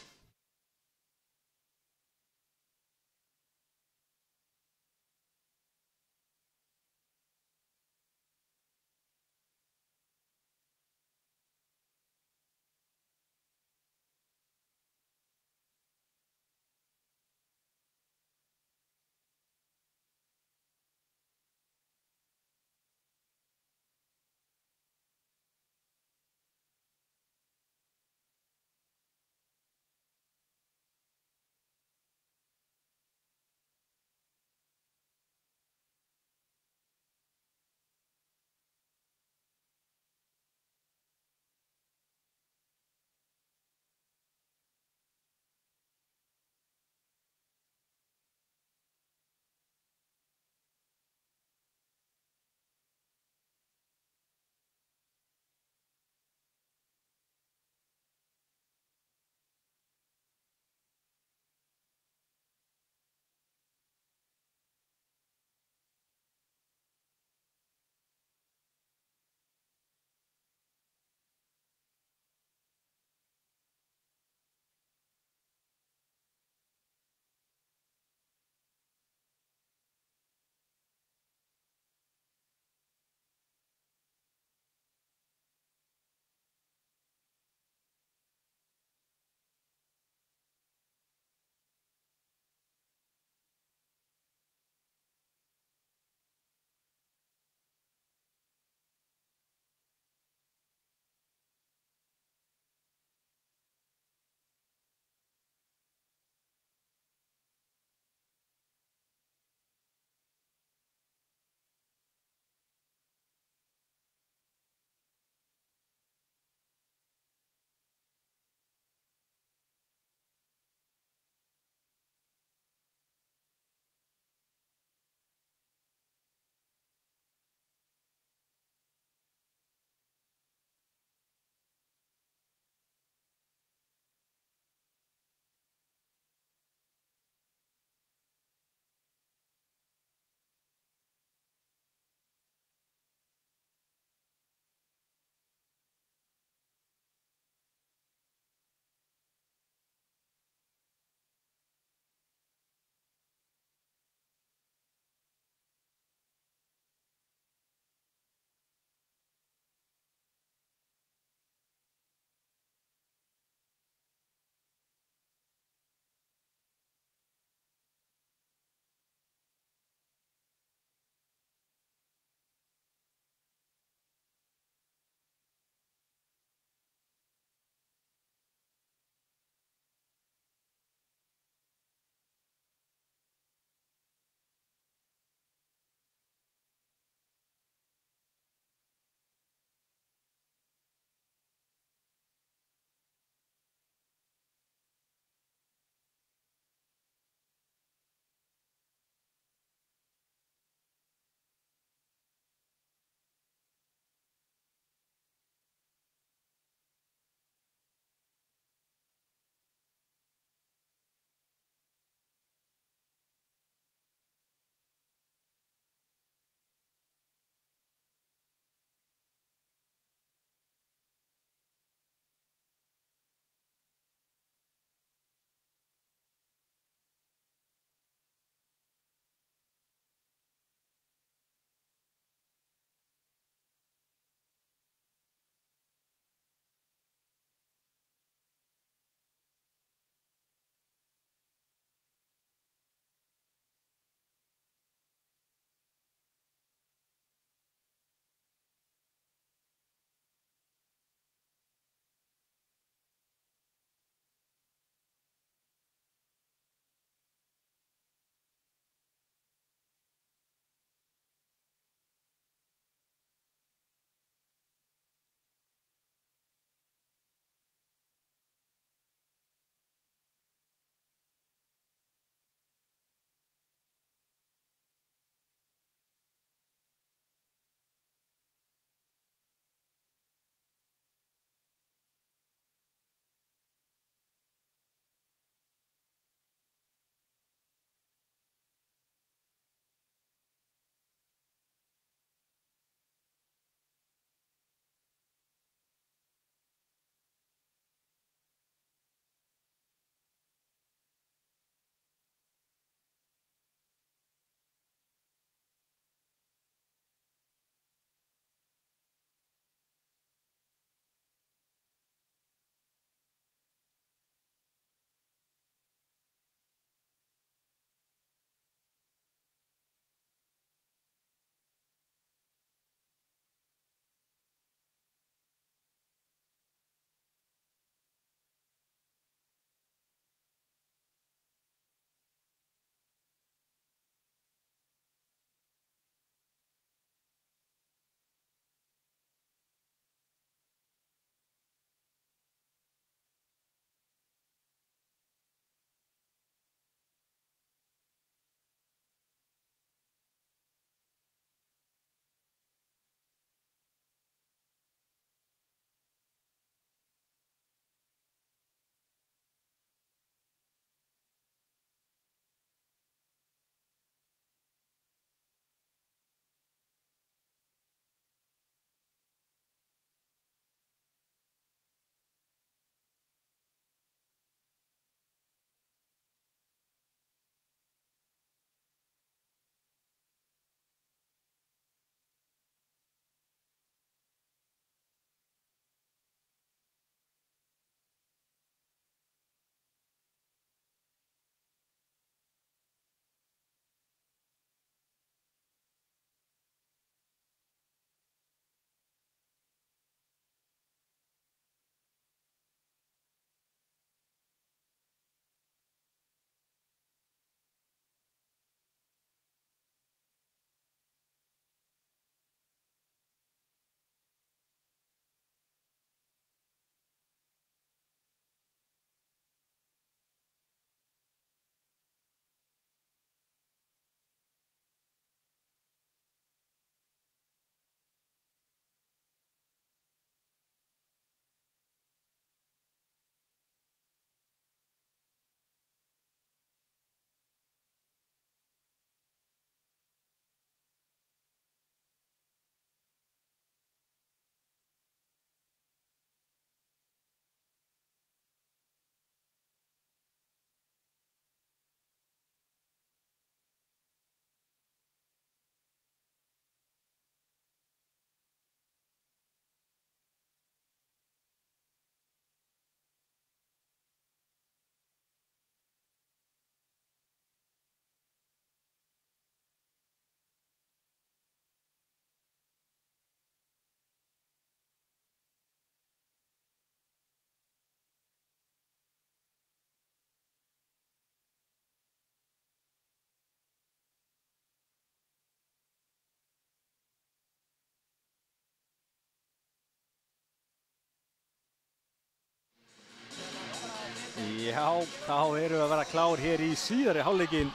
Já, þá erum við að vera klár hér í síðari hálfleikinn.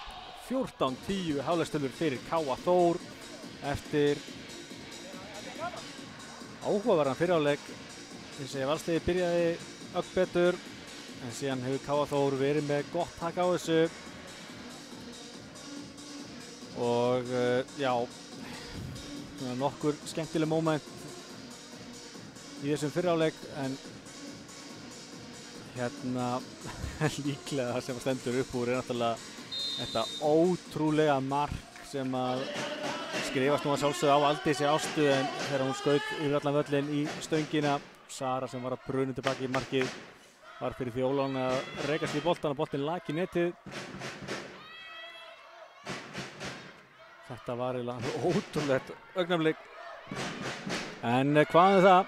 14-10 hálfleikstölur fyrir K.A. Þór eftir áhugaverðan fyrri hálfleik. Þess að Valsliðið byrjaði ögn betur en síðan hefur K.A. Þór verið með gott tak á þessu. Og já, nokkur skemmtileg moment í þessum fyrri hálfleik en hérna líklega það sem stendur upp úr náttúrulega þetta ótrúlega mark sem að skrifast nú að sjálfsögðu á Aldísi Ástu en þegar hún skaut yfir allan völlinn í stöngina. Sara sem var að bruna tilbaki í markið var fyrir Fjólán að rekast í boltan og boltinn lak í netið. Þetta var eiginlega ótrúlegt augnablik en hvað er það?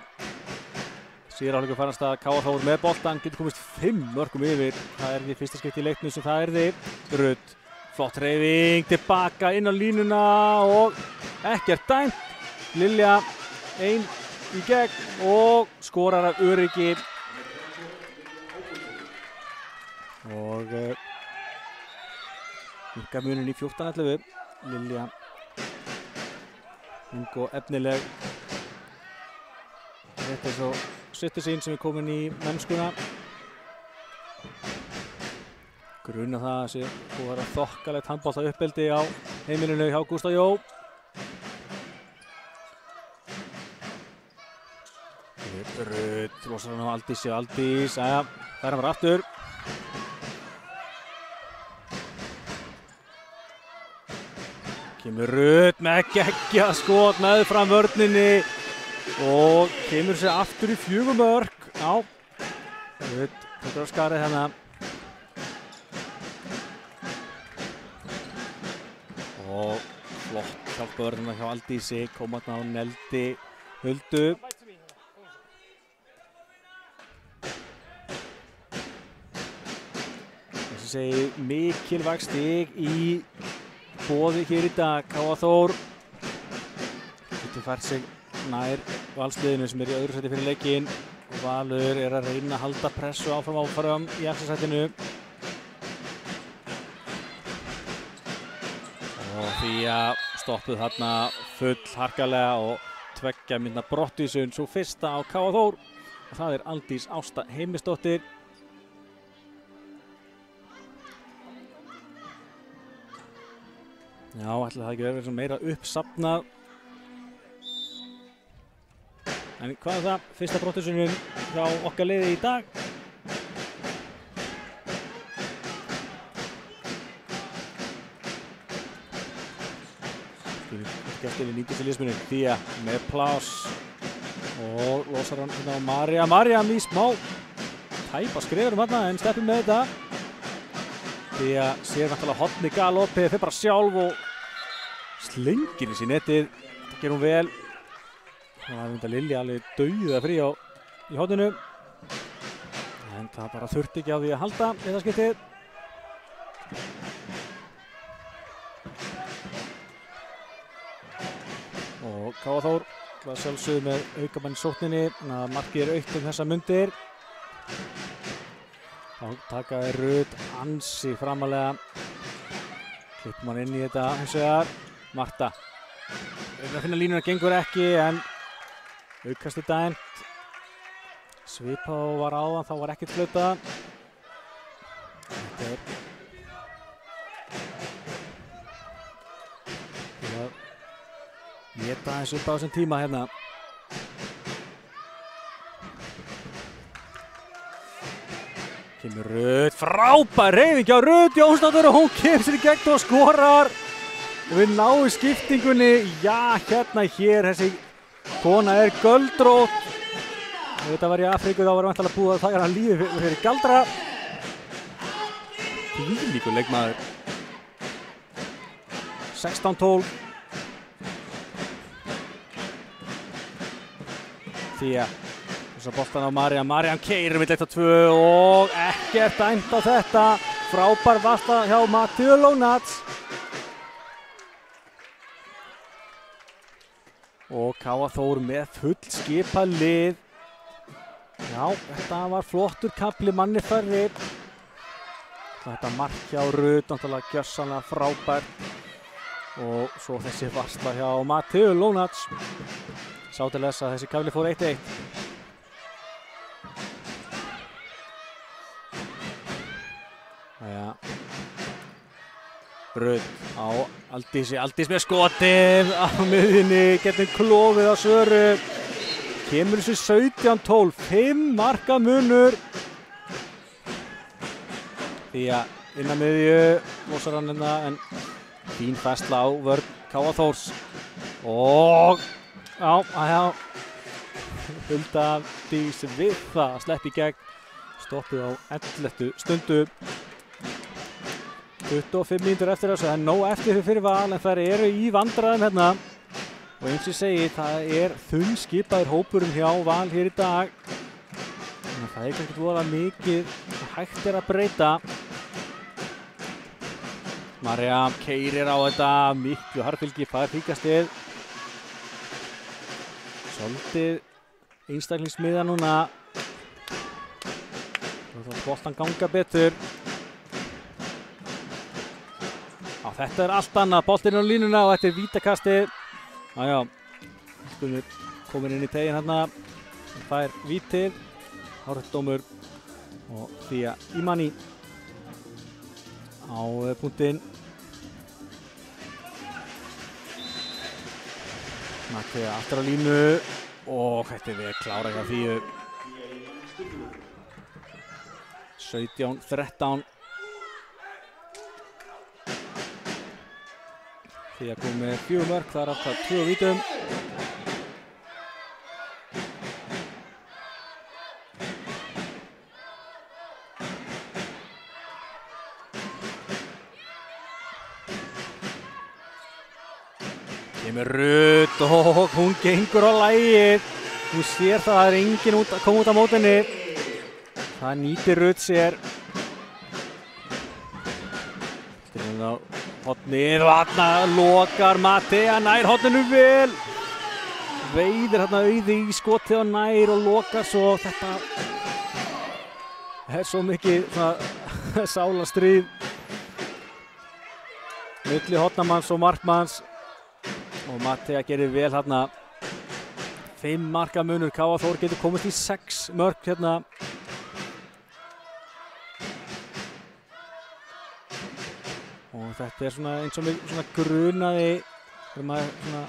Síðar hálfleikur farin af stað, K.A. Þór með boltan, getur komist 5 mörkum yfir. Það er því fyrsta skipti í leiknum sem það er því. Rudd, flott hreyfing, tilbaka inn á línuna og ekkert dæmt. Lilja, 1 í gegn og skorar af öryggi. Og minnkar munin í 14-11. Lilja, ung og efnileg. Þetta er svo Systir sín sem er komin í mennskuna. Gruna það að sé búið að vera þokkalegt handbolta uppeldi á heimilinu hjá Gústa Jó. Rudd, losar hann á Aldísi, Aldís, aðja, það er hann bara aftur. Kemur Rudd með geggja skot með fram vörninni. Og kemur sér aftur í 4 mörk. Já, Rudd tekur á skarið hérna. Og flott hjálpavörðuna hjá Aldísi, komaðna á Neldi Huldu. Þess að segi mikilvæg stig í boði hér í dag. K.A. Þór getur fært sig nær Valsliðinu sem er í öðru sæti fyrir leikinn. Valur er að reyna að halda pressu áfram í efsta sætinu. Og Fía stoppuð þarna full harkalega og 2 mínútna brottvísun svo fyrsta á K.A. Þór. Og það er Aldís Ásta Heimisdóttir. Já, ætli það ekki verið meira uppsafnað. En hvað er það? Fyrsta brottvísunin hjá okkar liði í dag. Eftir við nýtist í liðsmunni. Fía með pláss og losar hann hérna á María. María í smá tæpa skrifurum hérna en steppir með þetta. Fía sér náttúrulega horni galopið, fer bara sjálf og slengir í sér netið. Þetta gerir hún vel. Það var þetta Lilja alveg dauða frí í horninu. En það bara þurfti ekki á því að halda í það skiptið. Og K.A. Þór var sjálfsögðu með aukamann í sókninni. Markið er aukt þessa mundir. Þá takaði Rudd ansi framalega. Klippum hann inn í þetta hins vegar. Marta. Að finna línuna gengur ekki en aukast í dæmt. Svipað var áðan, þá var ekkert flautað. Þetta er til að létta aðeins upp á þessum tíma hérna. Kemur Rudd, frábær hreyfing hjá Rudd Jónsdóttir og hún kemur sér í gegn og skorar. Og við náum skiptingunni. Já, hérna hér, þessi kona er göldrótt. Ef þetta var í Afríku þá var væntanlega búið að taka hann lífi fyrir galdra. Þvílíkur leikmaður. 16-12. Fía. Þess að boltan á María. Marían keyrir með 1-2 og ekkert dæmt á þetta. Frábær varsla hjá Mattíu Lónats. Og K.A. Þór með fullskipað lið. Já, þetta var flottur kafli manni færri. Þetta mark hjá Rut, náttúrulega gjörsamlega frábært. Og svo þessi varsla hjá Mateu Lónats. Sá til þess að þessi kafli fór 1-1. Jæja. Rut á Aldísi, Aldís með skotið á miðjunni, getur klofið á Söru. Kemur þessu 17-12, 5 marka munur. Því að innan miðju losar hann en fín færsla á vörn K.A. Þórs. Og já, Hulda Dís við það að sleppa í gegn. Stoppið á 11. stundu. 25 mínútur eftir þessu, það er nóg eftir fyrir Val en þær eru í vandræðum hérna. Og eins og ég segi, það er þunnskipaður hópurinn hjá Val hér í dag. Þannig að það er kannski voða mikið hægt að breyta. Marja keyrir á þetta, miklu harðfylgi, fær hríkastið. Svolítið einstaklingsmiða núna. Og þá boltan ganga betur. Þetta er allt annað, boltinn á línuna og þetta er vítakastið. Jájá, Skulmur komin inn í teginn hérna, fær vítið, hárréttur og Fía Imani á punktinn. Mateu aftur á línu og þetta er vel klárað hjá Fíu. 17-13. Því að koma með 4 mörk, það er alltaf 2 vítum. Kemur Rut og hún gengur á lagið. Hún sér það er enginn að koma út á mótinni. Það nýtir Rut sér. Hotnið og þarna lokar Matea nær hotninu vel. Veiðir hérna Auði í skotið og nær og lokar svo. Þetta er svo mikið sálarstríð milli hotnamanns og markmanns. Og Matea gerir vel hérna. 5 marka munur, K.A. Þór getur komist í 6 mörk hérna. Og þetta er svona eins og mig grunaði þegar maður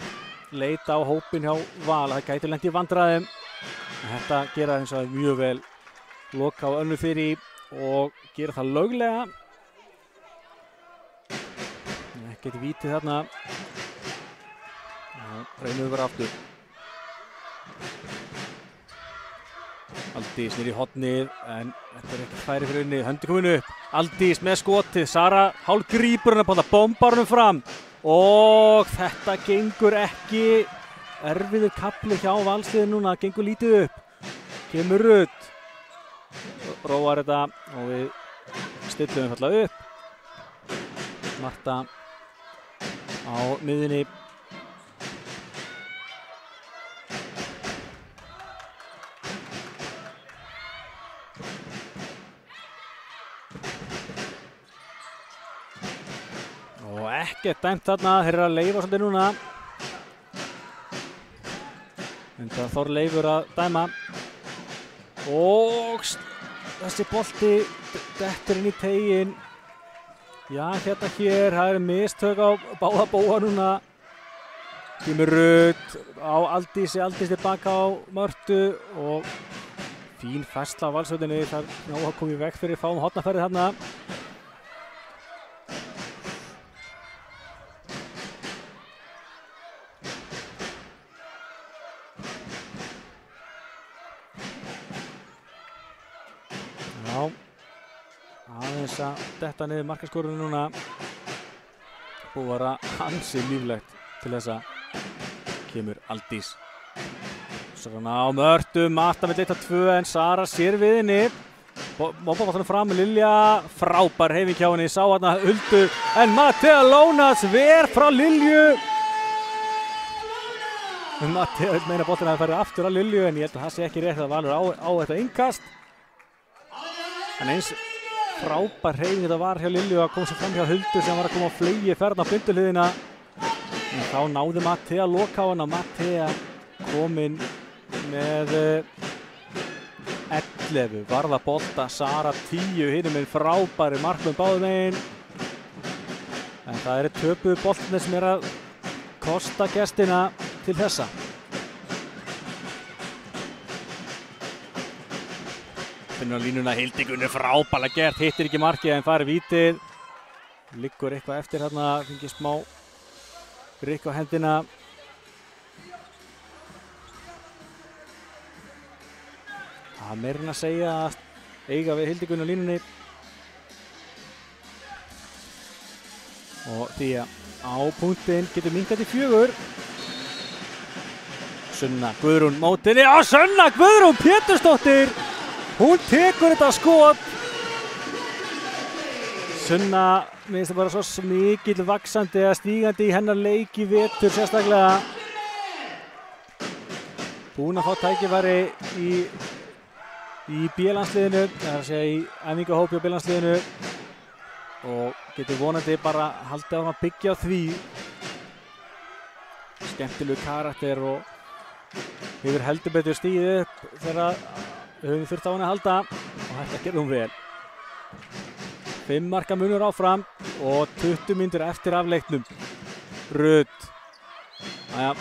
leita á hópinn hjá Val. Það gæti lent í vandræðum. En þetta gera eins og mjög vel. Loka á önnu fyrir og gera það löglega. Ekkert vítið þarna. Reynum við bara aftur. Aldís nýr í hotnið en þetta er ekki færi fyrir unni. Höndi komin upp. Aldís með skotið. Sara hálfgrípur hennar på það. Bombar hennar fram. Og þetta gengur ekki. Erfiður kafli hjá Valsliðinu núna. Gengur lítið upp. Kemur Rut. Róar þetta og við stillum einfallega upp. Marta á miðjunni. Og ekkert dæmt þarna, þeir eru að leyfa svolítið núna. En það Þór Leifur að dæma. Og þessi bolti dettur inn í teginn. Já, hérna hér, það eru mistök á báða bóa núna. Kemur Rut á Aldísi, Aldís tilbaka á Mörtu og fín færsla á Valshöllinni. Það er ná að koma í veg fyrir fáum hotnaferðið þarna. Aðeins að detta niður markaskorunum núna. Búið að vera ansi líflegt til þess að kemur Aldís. Svona á Mörtu, Marta með 1-2 en Sara sér við henni. Mobba var þannig fram með Lilja, frábær hreyfing hjá henni, sá hérna Huldu en Matea Lónats ver frá Lilju. Matea meina boltinn að það færi aftur á Lilju en ég held að það sé ekki rétt að Valur á þetta innkast. En eins frábær hreyfing þetta var hjá Lilju að koma sér fram hjá Huldu sem var að koma á flaugi ferðin á bundulíðina. En þá náði Mattea að loka á hana. Mattea kominn með 11, varða bolta, Sara 10, hinum með frábæri markmenn báðum megin. En það eru töpuðu boltarnir sem að kosta gestina til þessa. Finnur á línuna, Hildigunni frábælega gert, hittir ekki markið en fær vítið. Liggur eitthvað eftir hérna, fengið smá rykk á hendina. Það er meira en að segja að eiga við Hildigunni á línunni. Og því að á punktinn getur minnkað til 4. Sunna Guðrún mótinni og Sunna Guðrún Pétursdóttir! Hún tekur þetta skot. Sunna, mér finnst það bara svo mikill vaxandi eða stígandi í hennar leik í vetur sérstaklega. Búin að fá tækifæri í B-landsliðinu, það er að segja í æfingahópi á B-landsliðinu og getur vonandi bara haldið á að byggja á því. Skemmtilegu karakter og hefur heldur betur stigið upp þegar við höfum þurft á henni að halda og þetta gerðum vel. 5 marka munur áfram og 20 mínútur eftir af leiknum. Rut. Æja.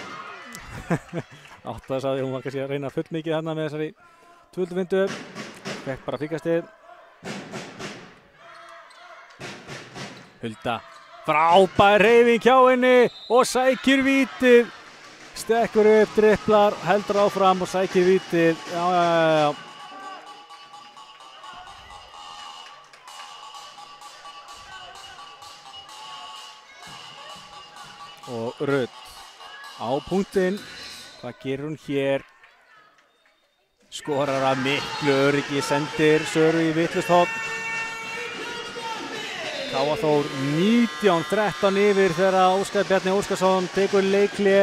Átt að sagði, hún var kannski að reyna full mikið þarna með þessari tvölduvindu. Fekk bara fíkastið. Hulda. Frábær hreyfing hjá henni og sækir vítið. Stekkur upp, dribblar, heldur áfram og sækir vítið. Já. Og Rut á punktinn. Hvað gerir hún hér? Skorar að miklu öryggi, sendir Söru í vitlaust horn. Káa Þór 19-13 yfir þegar Óskar Bjarni Óskarsson tekur leikli.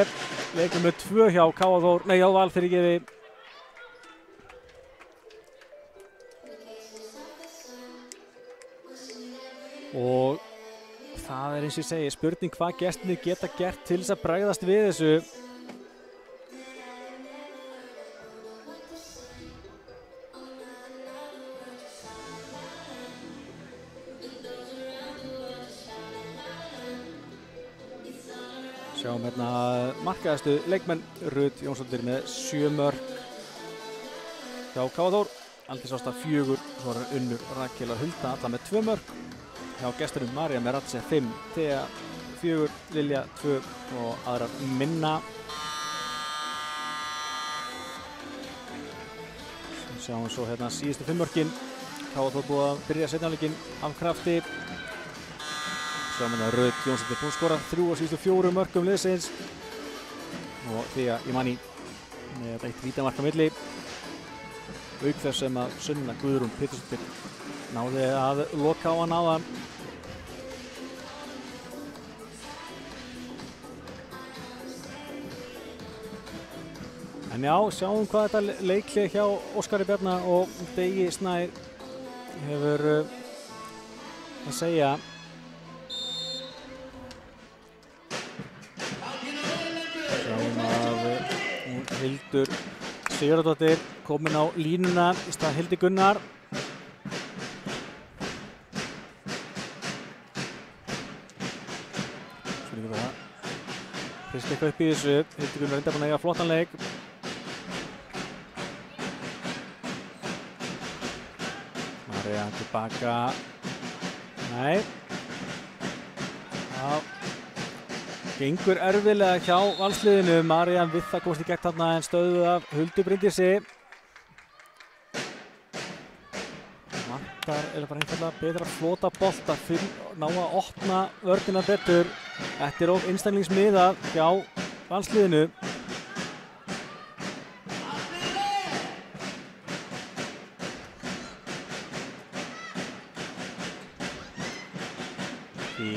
Leikur með 2 hjá Káa Þór, nei hjá Val fyrirgefi. Og það er eins og ég segi, spurning hvað gestirnir geta gert til þess að bregðast við þessu. Sjáum hérna markaðastu leikmenn Rut Jónsdóttir með 7 mörk hjá Káa Þór, Aldís Ásta 4, svo er Unnur Rakel og Hulda alla með 2 mörk. Hjá gestunum María með Ratse 5, Thea 4, Lilja 2 og aðrar minna. Sjáum svo hérna síðustu 5 mörkin. Káa Þór búið að byrja seinniháleikinn af krafti. Sjáum hérna Rut Jónsdóttir búið að skora 3 á síðustu 4 mörkum liðsins. Og Thea Imani með 1 vítamark á milli. Auk þess sem að Sunna Guðrún Pétursdóttir náði að loka á hann áðan. En já, sjáum hvað þetta leiklið hjá Óskari Bjarna og Degi Snær hefur að segja. Sjáum að Hildur Sigurðardóttir komin á línuna í stað Hildi Gunnar. Hrist eitthvað upp í þessu. Hildi Gunnar reyndar búin að eiga flottan leik. María tilbaka. Nei. Já. Gengur erfiðlega hjá valsliðinu. María við það komst í gegn þarna en stöðuð af Huldu Bryndísi. Vantar er bara einfaldlega betra að flota bolta fyrir ná að opna vörnina betur. Þetta er of einstaklingsmiðað hjá valsliðinu.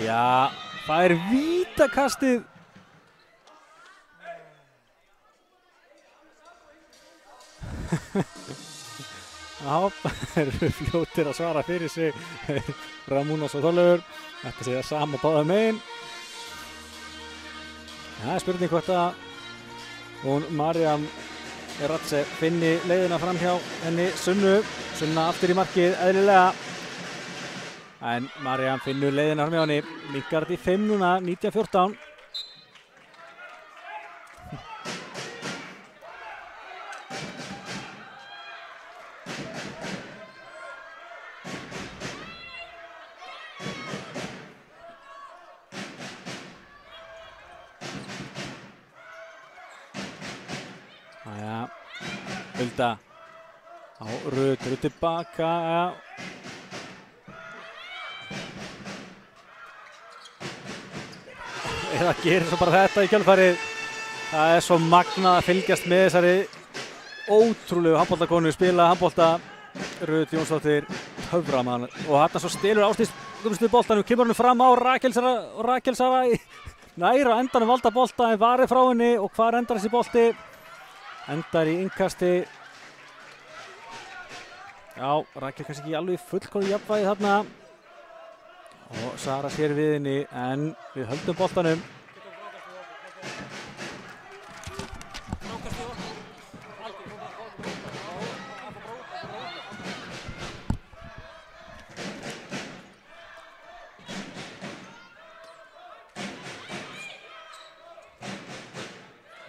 Já, það er vítakastið. Já, eru fljótir að svara fyrir sig. Ramúnas og Þorleifur. Þetta sé það sama báða megin. Það spurning hvort að hún Mariam Ratse finni leiðina fram hjá henni Sunnu. Sunna aftur í markið, eðlilega. En Mariam finnur leiðina fram hjá henni. Minkar þetta í 5 núna, 19-14. Hulda á Rut tilbaka. Eða gerir svo bara þetta í kjölfarið. Það er svo magnað að fylgjast með þessari ótrúlegu handboltakonu spila handbolta. Rut Jónsdóttir töframann og hérna svo stelur Ásdís boltanum, kemur henni fram á Rakel Sara næra endanum valda bolta en varið frá henni og hvar endar þessi bolti? Endar í innkasti. Já, Rakel kannski ekki alveg fullkomið jafnvægi þarna. Og Sara sér við henni en við höldum boltanum.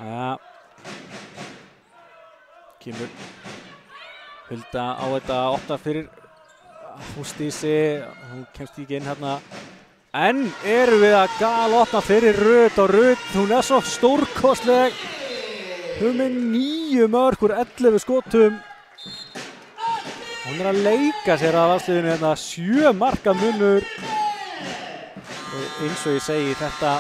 Já. Kemur Hulda á þetta, opnar fyrir Ásdísi, hún kemst ekki inn hérna. En erum við að galopna fyrir Rut og Rut, hún er svo stórkostleg. Hún er 9 mörk úr 11 skotum. Hún er að leika sér að landsliðinu hérna, 7 marka munur. Og eins og ég segi þetta,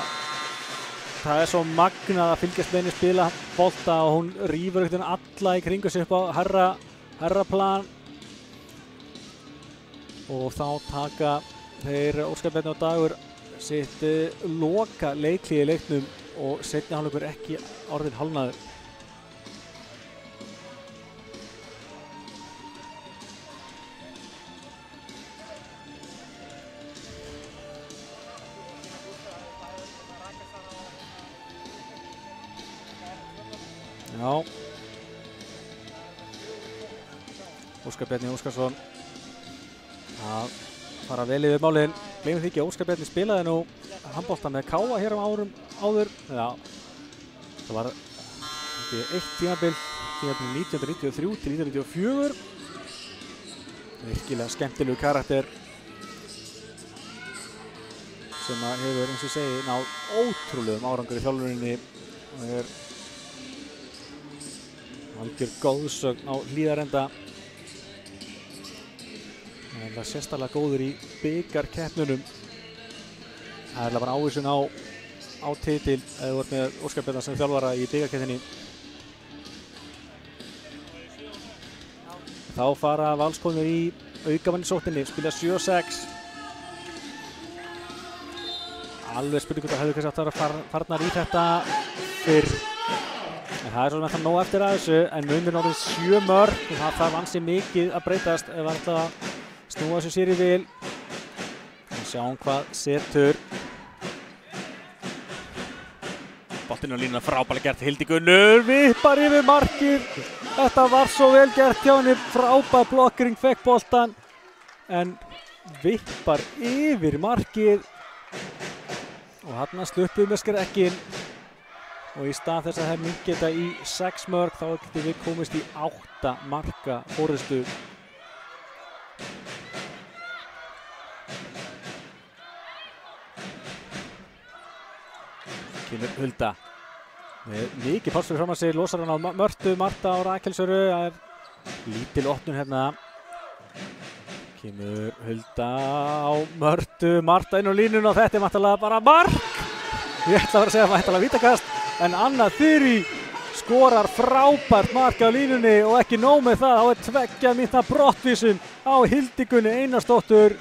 það er svo magnað að fylgjast með henni spila bolta og hún rífur ekkert alla í kringu sig upp á herra plan. Og þá taka þeir Óskar Bjarni og Dagur sitt loka leiklið í leiknum og seinni hálfleikur ekki orðinn hálfnaður. Já. Óskar Bjarni Óskarsson að fara vel yfir málin. Gleymum því ekki að Óskar Bjarni spilaði nú handbolta með Káa hér árum áður. Já, það var eitt tímabil 1993 til 1994. Virkilega skemmtilegu karakter sem að hefur, eins og ég segi, náð ótrúlegum árangur í þjálfuninni og er algjör góðsögn á Hlíðarenda. Það er sérstaklega góður í bikarkeppnunum. Það er bara ávísun á titil eða þú ert með Óskar Bjarna sem þjálfara í bikarkeppninni. Þá fara Valskonur í aukamannsóttinni, spila 7-6. Alveg spurning hvort það hefði kannski átt að vera farnar í þetta fyrr. En það er svona með það nóg eftir að þessu, en munurinn orðið 7 mörk og það þarf ansi mikið að breytast ef það ætla að snúa þessu sér í vil. Sjáum hvað setur. Boltinn á línuna frábærlega gert. Hildi Gunnur vippar yfir markið. Þetta var svo vel gert hjá henni. Frábær blokkering, fekk boltan en vippar yfir markið. Og þarna sluppuð með skrekkinn. Og í stað þess að það minnki þetta í 6 mörk þá getum við komist í 8 marka forystu. Kemur Hulda með mikið pálsfyrir fram að sig, losar hann á Mörtu, Marta og Rakelsöru. Það er lítil opnun hérna. Kemur Hulda á Mörtu, Marta inn á línuna og þetta er mættalega bara mark. Ég ætla að vera að segja mættalega vítakast. En Anna Þyrí skorar frábært mark á línunni og ekki nóg með það, þá er 2 mínútna brottvísun á Hildigunni Einarsdóttur.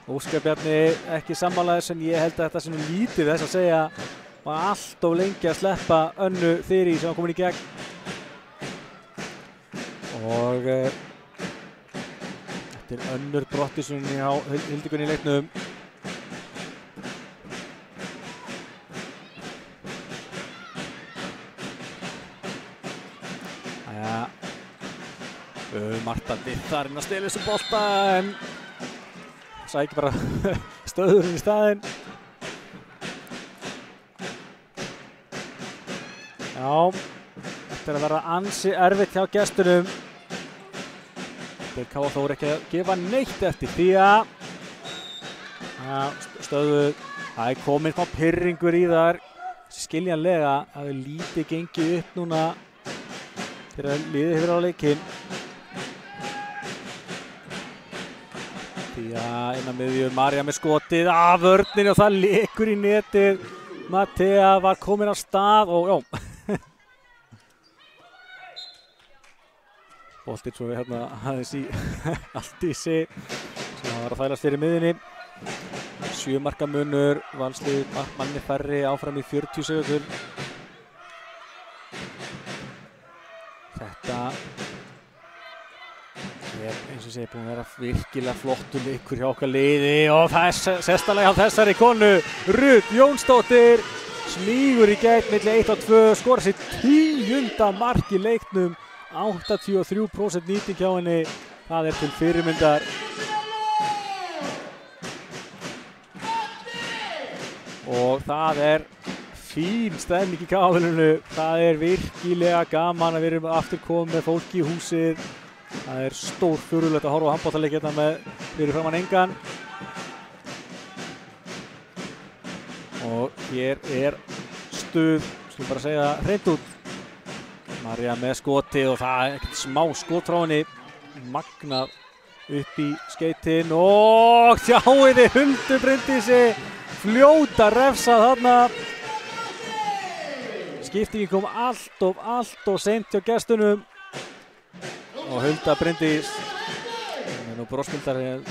Óskar Bjarni ekki sammálaðis en ég held að þetta sem lítið þess að segja var allt of lengi að sleppa Önnu Þyrí sem var komin í gegn. Og þetta er önnur brottvísun á Hildigunni í leiknum. Marta Dittarinn að stela þessu bolta en sækir bara stöðurinn í staðinn. Já, þetta er að vera ansi erfitt hjá gestunum. Þeir KF Þór ekki að gefa neitt eftir því að stöðuð. Það er komin smá pirringur í þar. Skiljanlega að við lítið gengið upp núna þegar liðið hefur á leikinn. Því að innan miðju María með skotið af vörninni og það lekur í netið. Mattea var komin á stað og já. Boltinn svo við hérna aðeins í allt í sig sem var að þælast fyrir miðjunni. 7 marka munur, Valslið manni færri áfram í 40 sekúndur. Þetta er eins og segi búin að vera virkilega flottur leikur hjá okkar liði og það er sérstæðlega hjá þessari konu. Ruth Jónsdóttir smýgur í gegn milli 1 og 2, skora sitt 10. mark í leiknum. 83% nýting hjá henni, það er til fyrirmyndar. Og það er fín stemning í KF-liðinu. Það er virkilega gaman að við erum aftur komið með fólki í húsið. Það er stórfurðulegt að horfa á handboltaleik hérna með fyrir framan engan. Og hér er stuð, skulum bara segja hreint út. María með skoti og það er ekkert smá skot frá henni. Magnað upp í skeytin og sjáið þið Huldu Bryndísi fljóta refsað þarna. Skiptingin kom allt of seint hjá gestunum. Og Hulda Bryndís er nú brosmyndari.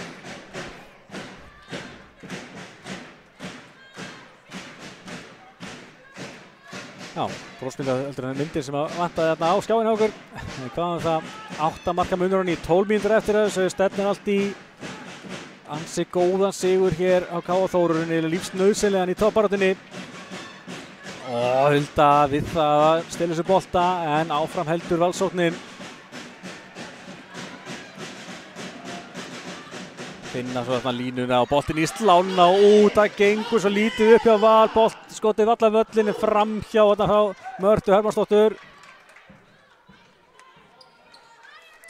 Já, brosmyndari heldur en myndir sem vantaði þarna á skjáin hjá okkur. En hvað var það? 8 marka munur hann í 12 mínútur eftir þessu. Stefnir allt í ansi góðan sigur hér á KF Þórunni, lífsnauðsynlegan í toppbaráttunni. Og Hulda við það að stela þessu bolta en áfram heldur valsóknin. Finna svo þarna línuna og boltinn í slána og út, það gengur svo lítið upp hjá Val, skotið allan völlin framhjá þarna frá Mörtu Hermannsdóttur.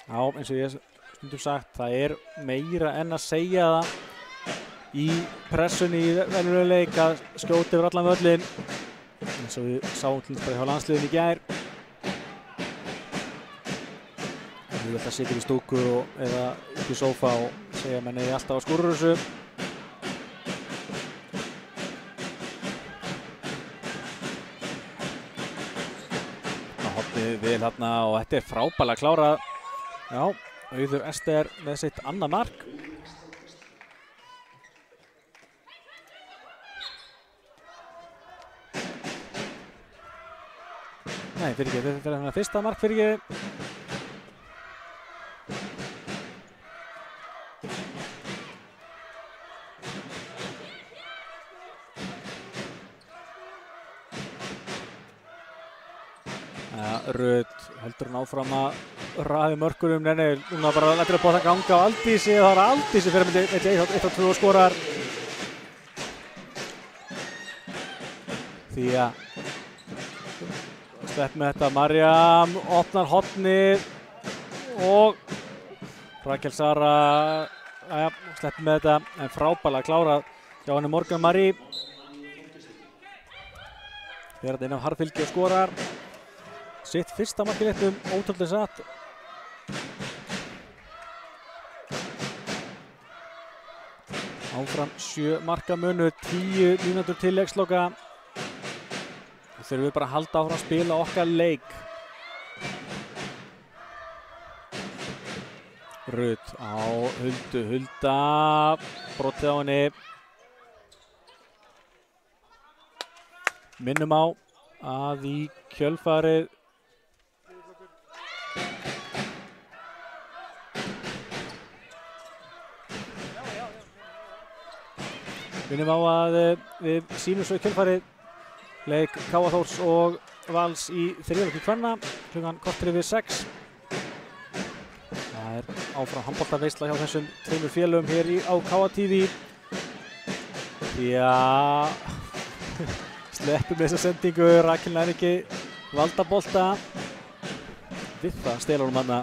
Já, eins og ég stundum sagt, það er meira en að segja það í pressunni í venjulegum leik að skjóta yfir allan völlin. Eins og við sáum til bara hjá landsliðinu í gær. Þú vilt að sitja í stúku eða upp í sófa og segja menn eigi alltaf að skúra þessu. Það hopnið vel hérna og þetta er frábærlega klárað. Já, Auður Ester með sitt annað mark. Nei, fyrir ekki, þetta er hérna fyrsta mark fyrir ekki. Ruth heldur hann áfram að raði mörkunum, nei, núna bara lætur að bóta ganga á Aldísi og það er Aldísi fyrir með 1 og 2 skorar. Því að slepp með þetta, María opnar hornið og Rakel Sara, slepp með þetta en frábærlega klárað hjá henni Morgan Marie. Fer þetta inn á harðfylgi og skorar. Sitt fyrsta mark í leiknum, ótrúlega satt. Áfram 7 marka munur, 10 mínútur til leiksloka. Þá þurfum við bara að halda áfram að spila okkar leik. Rut á Huldu, Hulda brotið á henni. Minnum á að í kjölfarið minnum á að við sýnum svo í kjölfarið leik K.A. Þórs og Vals í þriðjaflokki kvenna klukkan korter yfir 6. Það er áfram handboltaveisla hjá þessum tveimur félögum hér á K.A. TV. Já, sleppum þessa sendingu, Rakel nær ekki valda bolta. Við það stelur hún manna.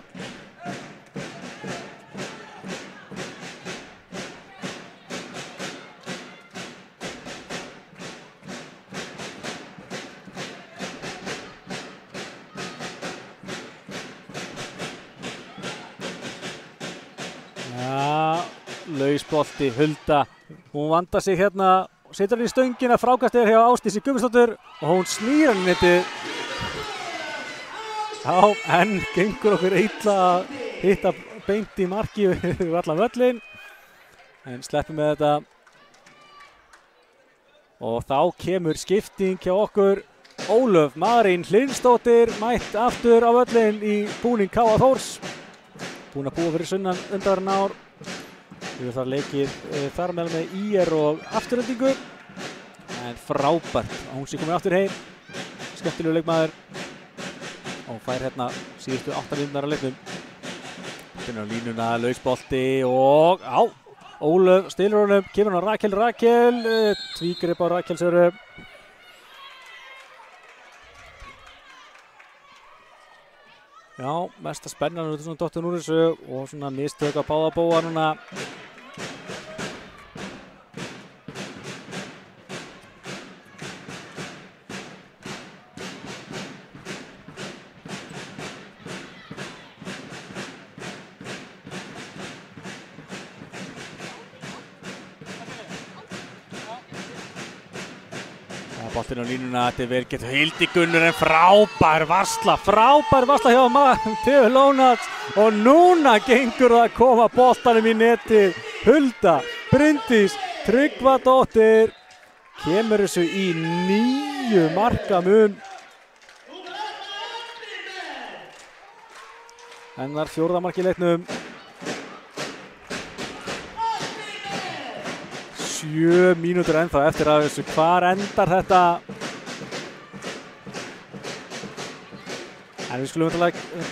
Lausbolti, Hulda, hún vandar sig hérna, setur hann í stöngina, frákast hjá Ásdísi Guðmundsdóttur og hún snýr hann í netið. Já, en gengur okkur illa að hitta beint í marki við allan völlin, en sleppum með þetta. Og þá kemur skipting hjá okkur. Ólöf Marín Hlynsdóttir mætt aftur á völlin í búning K.A. Þórs. Búin að búa fyrir sunnan undanfarin ár. Við erum þar leikið þar með IR og Afturhendingu. En frábært að hún sé komin aftur heim. Skemmtilegu leikmaður. Og fær hérna síðustu 8 mínúturnar á leiknum. Finnur á línuna, lausbolti og á! Ólöf stilur honum, kemur hann á Rakel, tvígrip á Rakelsöru. Já, mesta spennan er svona dottin úr þessu og svona mistök að báða bóa núna. Boltinn á línuna, þetta er vel gett Hildi Gunnur en frábær varsla hjá Mateu Lónats og núna gengur það að koma boltanum í netið. Hulda Bryndís Tryggvadóttir kemur þessu í 9 marka mun. Hennar 4. mark í leiknum. 7 mínútur ennþá eftir af þessu. Hvar endar þetta? En við skulum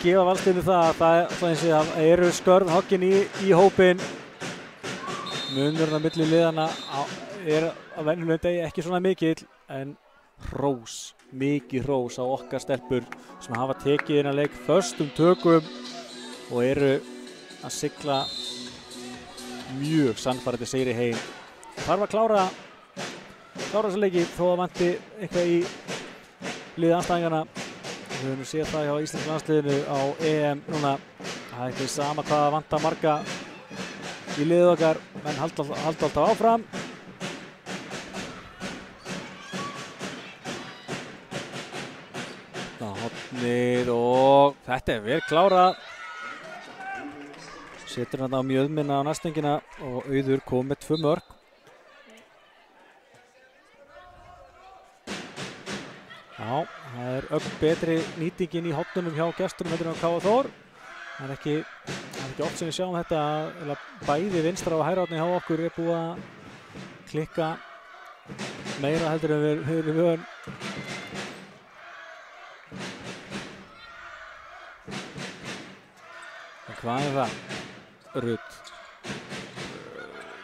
gefa Valsliðinu það að eru skörð hoggin í hópinn. Munurinn á milli liðana er að venjulegum degi ekki svona mikill, en mikið hrós á okkar stelpur sem hafa tekið innan leik föstum tökum og eru að sigla mjög sannfærandi sigri heim. Þarf að klára þessa leiki þó að vanti eitthvað í liði andstæðinganna. Við höfum nú séð það hjá íslenska landsliðinu á EM núna. Það er ekki sama hvað vantar marga í liðið okkar, menn halda alltaf áfram. Hornið og þetta er vel klárað. Setur hann á mjöðmina á næstingina og Auður kom með 2 mörk. Já, það er betri nýtingin í hornunum hjá gestunum heldur en á K.A. Þór. Það er ekki oft sem við sjáum þetta, bæði vinstra og hægra hornið hjá okkur er búið að klikka meira heldur en við erum vön. En hvað er það? Rut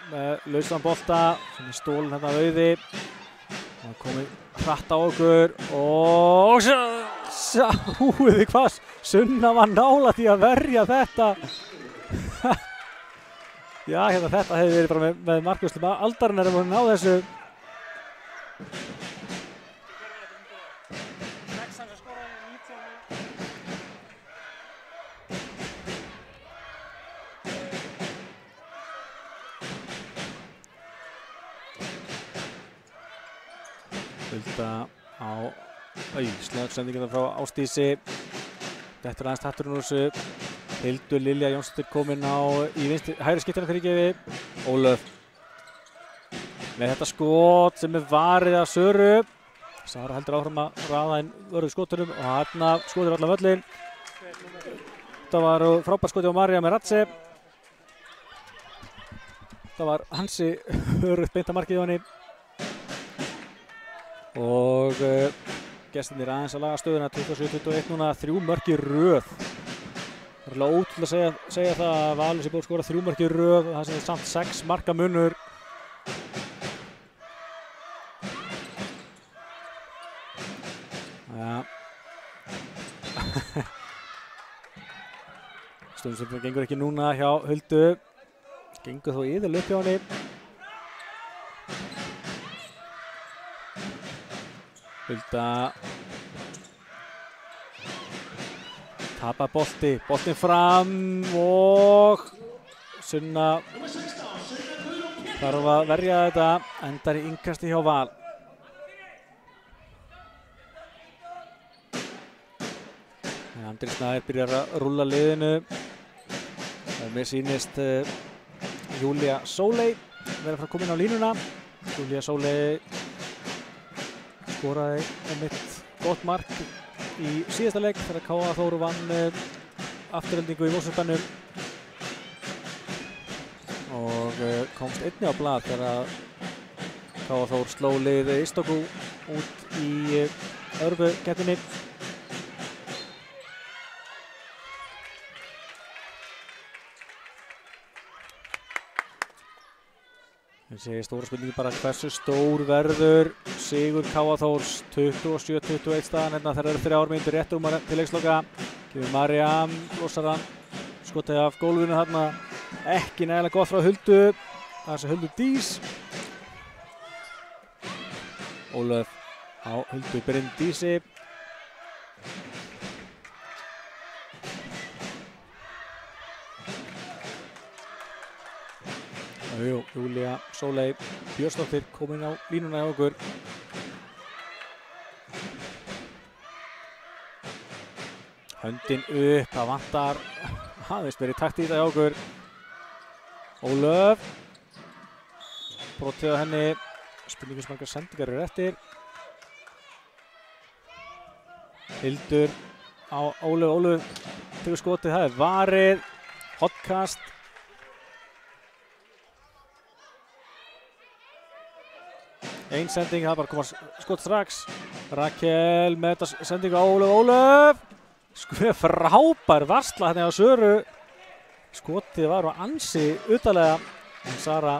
með lausan bolta sem er stólinn hérna af Auði. Það er komið hratt á okkur og sjáuði hvað Sunna var nálægt því að verja þetta. Já, hérna þetta hefði verið bara með markvörslum aldarinnar ef hún náði þessu. Hulda á slöggsendingarna frá Ásdísi. Þetta er aðeins tatturinn úr þessu. Hildur Lilja Jónsdóttir komin í hægri skiptina fyrir gefi. Ólöf með þetta skot sem varið af Söru. Sara heldur áfram að raða inn vörðu skotunum og hérna skotir allan völlin. Þetta var frábært skoti á Marja með Ratse. Það var Hansi örugt beint að markið á henni. Og gestirnir aðeins að laga stöðuna 27-21 núna, 3 mörk í röð. Það er alveg ótrúlega að segja það að Valur sé búið að skora 3 mörk í röð og það sem er samt 6 marka munur. Ja. Stundum sem það gengur ekki núna hjá Huldu. Gengur þó yfirlega upp hjá henni. Hulda tapar boltinn fram og Sunna þarf að verja þetta, endar í innkasti hjá Val. Andri Snær byrjar að rúlla liðinu. Mér sýnist Júlia Sóley verið að fara að koma inn á línuna. Júlia Sóley skoraði einmitt gott mark í síðasta leik þegar K.A. Þór vann afturheldingu í Mosfellsbænum og komst einnig á blað þegar K.A. Þór sló liðið Ístóku út í Örfukeppninni. Ég segi stóra spurningi bara hversu stór verður sigur K.A. Þórs 27-21 staðan hérna þegar eru 3 mínútur rétt til leiksloka. Gefur Mariam, losar hann, skotið af gólfinu þarna. Ekki nægilega gott frá Huldu. Það er Huldu Dís. Ólöf á Huldu Bryndísi. Júlia Sóley Björnsdóttir komin á línuna hjá okkur. Höndin upp, það vantar aðeins meiri takt í þetta hjá okkur. Ólöf brotið á henni, spurningum sem margar sendingar eru eftir. Hildur á Ólöf tekur skotið, það er varið, hotkast. Einn sending, það er bara að koma skot strax. Rakel með þetta sendingu á Ólöf. Frábær varsla hérna á Söru. Skotið var á ansi utalega. En Sara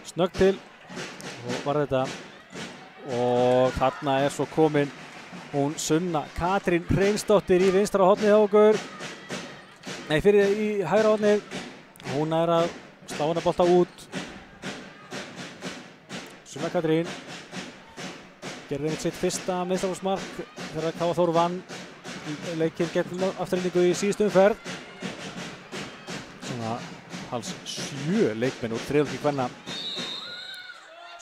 snögg til og var þetta. Og þarna er svo komin hún Sunna Katrín Hreinsdóttir í vinstra hornið hjá okkur. Nei, fyrir í hægra hornið. Hún er að slá hana bolta út. Sunna Katrín gerði einmitt sitt fyrsta meistaraflokksmark þegar K.A. Þór vann leikinn gegn Aftureldingu í síðustu umferð. Svona alls 7 leikmenn úr þriðjungi kvenna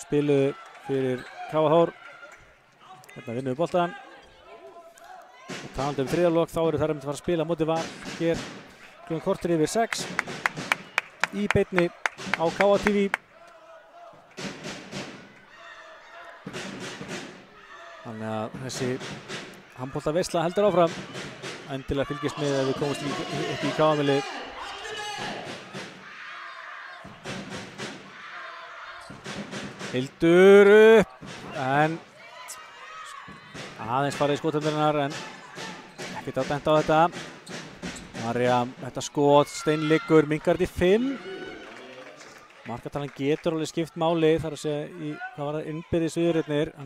spiluðu fyrir K.A. Þór. Hérna vinnum við boltann. Og talandi þriðjunglok þá eru þær að fara að spila móti Val hér klukkan korter yfir 6 í beinni á K.A. TV. Þannig að þessi handboltaveisla heldur áfram. Endilega fylgist með að við komumst ekki í K.A.-mili. Hildur upp, en aðeins farið í skothendurinnar en ekkert að denta á þetta. Marja, þetta skot, steinliggur, minkar þetta í 5. Markatalan getur alveg skipt máli þar að segja í hvað var það innbyrðis viðureitnir.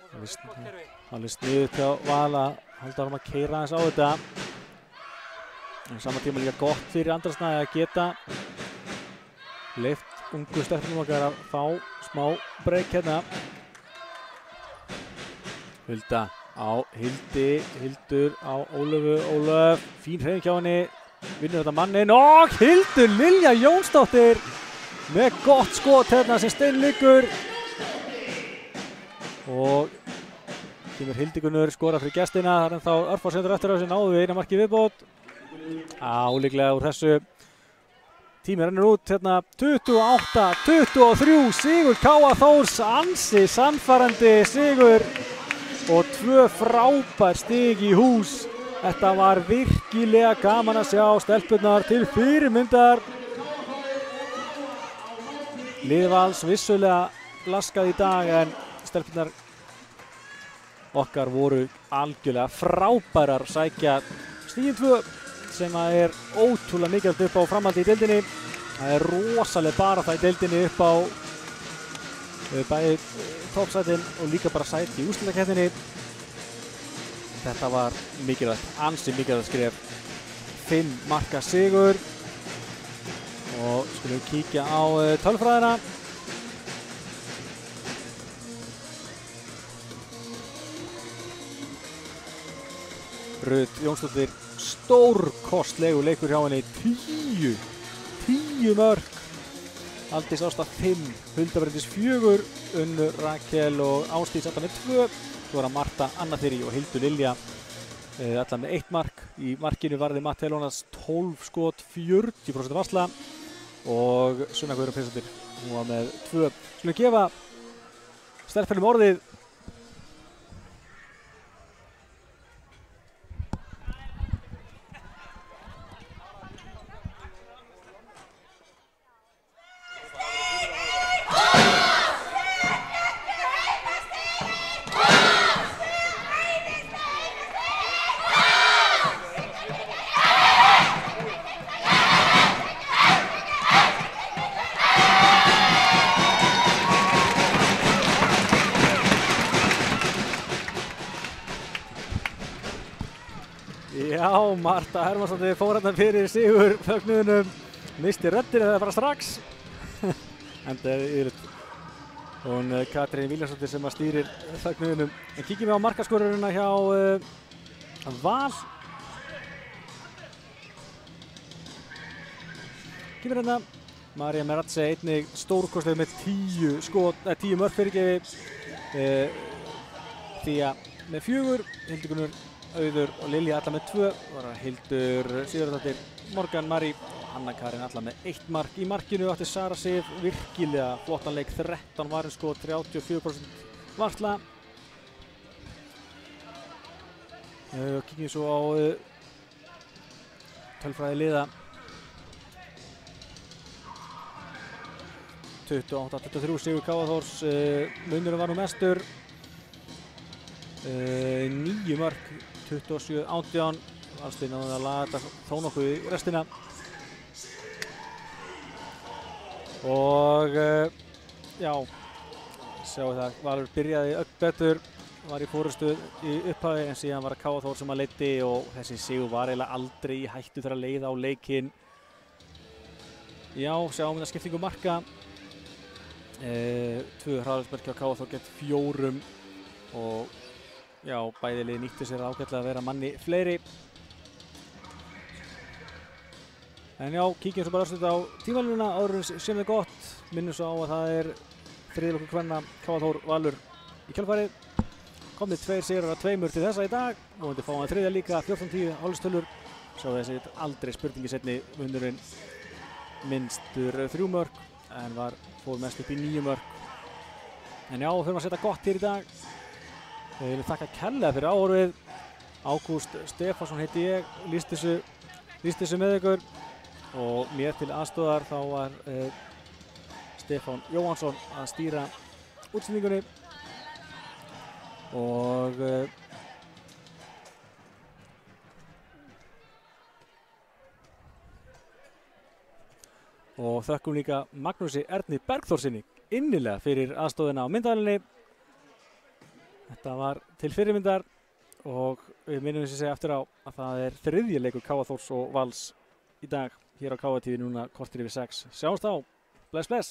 Það er sniðugt hjá Val að halda áfram að keyra aðeins á þetta. En saman tíma líka gott fyrir Andra Snæ að geta leyft ungu stelpunum okkar að fá smá breyk hérna. Hulda á Hildi, Hildur á Ólöf, fín hreyfing hjá henni, vinnur þetta manninn og Hildur Lilja Jónsdóttir með gott skot hérna sem steinliggur. Og Kemur Hildigunnur, skora fyrir gestina, það er ennþá örfá sendur eftir á þessu, náðu við eina marki viðbót. Álíklega úr þessu. Tími rennur út hérna 28-23, sigur K.A. Þórs, ansi sannfærandi sigur og 2 frábær stig í hús. Þetta var virkilega gaman að sjá stelpurnar til fyrirmyndar. Liðið Vals vissulega laskað í dag en stelpurnar okkar voru algjörlega frábærar sækja stigin 2 sem er ótrúlega mikilvægt upp á framhaldi í deildinni. Það er rosalega bara það í deildinni upp á bæði toppsætin og líka bara sæti í úrslitakeppninni. Þetta var mikilvægt, ansi mikilvægt skref. 5 marka sigur og skulum kíkja á tölfræðina. Rut Jónsdóttir, stórkostlegu leikur hjá henni, 10 mörk. Aldís Ásta 5, Hulda Bryndís 4, Unnur Rakel og Ásdís alla með 2. Svo var Marta Anna-Þyrí og Hildur Lilja alla með 1 mark. Í markinu varði Matti Elónas 12 skot, 40% varsla og Sunna Guðrún Prinsdóttir, hún var með 2. Skulum gefa stelpunum orðið. Já, Marta Hermannsdóttir fór hérna fyrir sigur fögnuðunum, misti röddina það bara strax. En það er yfirleitt hún Katrín Viljánsdóttir sem stýrir fögnuðunum. En kíkjum við á markaskorurina hjá Val. Kemur hérna María Meratze, einnig stórkostleg með 10 mörk fyrirgefi. Þía með 4, Hildigunnur, Auður og Lilja alla með 2. Það var Hildur Sigurðardóttir, Morgan Marí, Anna Karin alla með 1 mark. Í markinu átti Sara Sif virkilega flottan leik, 13 varinskot, 34% varsla. Kíkjum svo á tölfræði liða. 28-23 sigur K.A. Þórs, munurinn var nú mestur. 9 mörk, 27-18. Valsliðið náði að laga þetta þó nokkuð í restina. Og já, sjáu það, Valur byrjaði öll betur, var í fórustu í upphafi en síðan var K.A. Þór sem að leiddi og þessi sigur var eiginlega aldrei í hættu þegar að leiða á leikinn. Já, sjáum þetta skiptingu marka. 2 hraðalsmerki á K.A. Þór gegn 4 og já, bæði lið nýttu sér ágætlega að vera manni fleiri. En já, kíkjum svo bara örstuð á tímalínuna áður en sem er gott. Minnum svo á að það er þriðjulokkur kvenna K.A. Þór Valur í kjölfarið. Komnir 2 sigrar af 2 til þessa í dag. Vonandi fáum við þriðja líka, 14-10 hálfstölur. Svo þessi aldrei spurningi setni munurinn minnstur 3 mörk en fór mest upp í 9 mörk. En já, þurfum að setja gott hér í dag. Ég vil þakka kærlega fyrir áhorfið. Ágúst Stefánsson heiti ég, lýst þessu með ykkur og mér til aðstoðar þá var Stefán Jóhansson að stýra útsendingunni og þökkum líka Magnúsi Erni Bergþórsinni innilega fyrir aðstoðina á myndavélinni. Þetta var til fyrirmyndar og við minnum þess að segja eftir á að það er þriðji leikur K.A. Þórs og Vals í dag hér á K.A. TV núna korter yfir 6. Sjáumst þá. Bless, bless.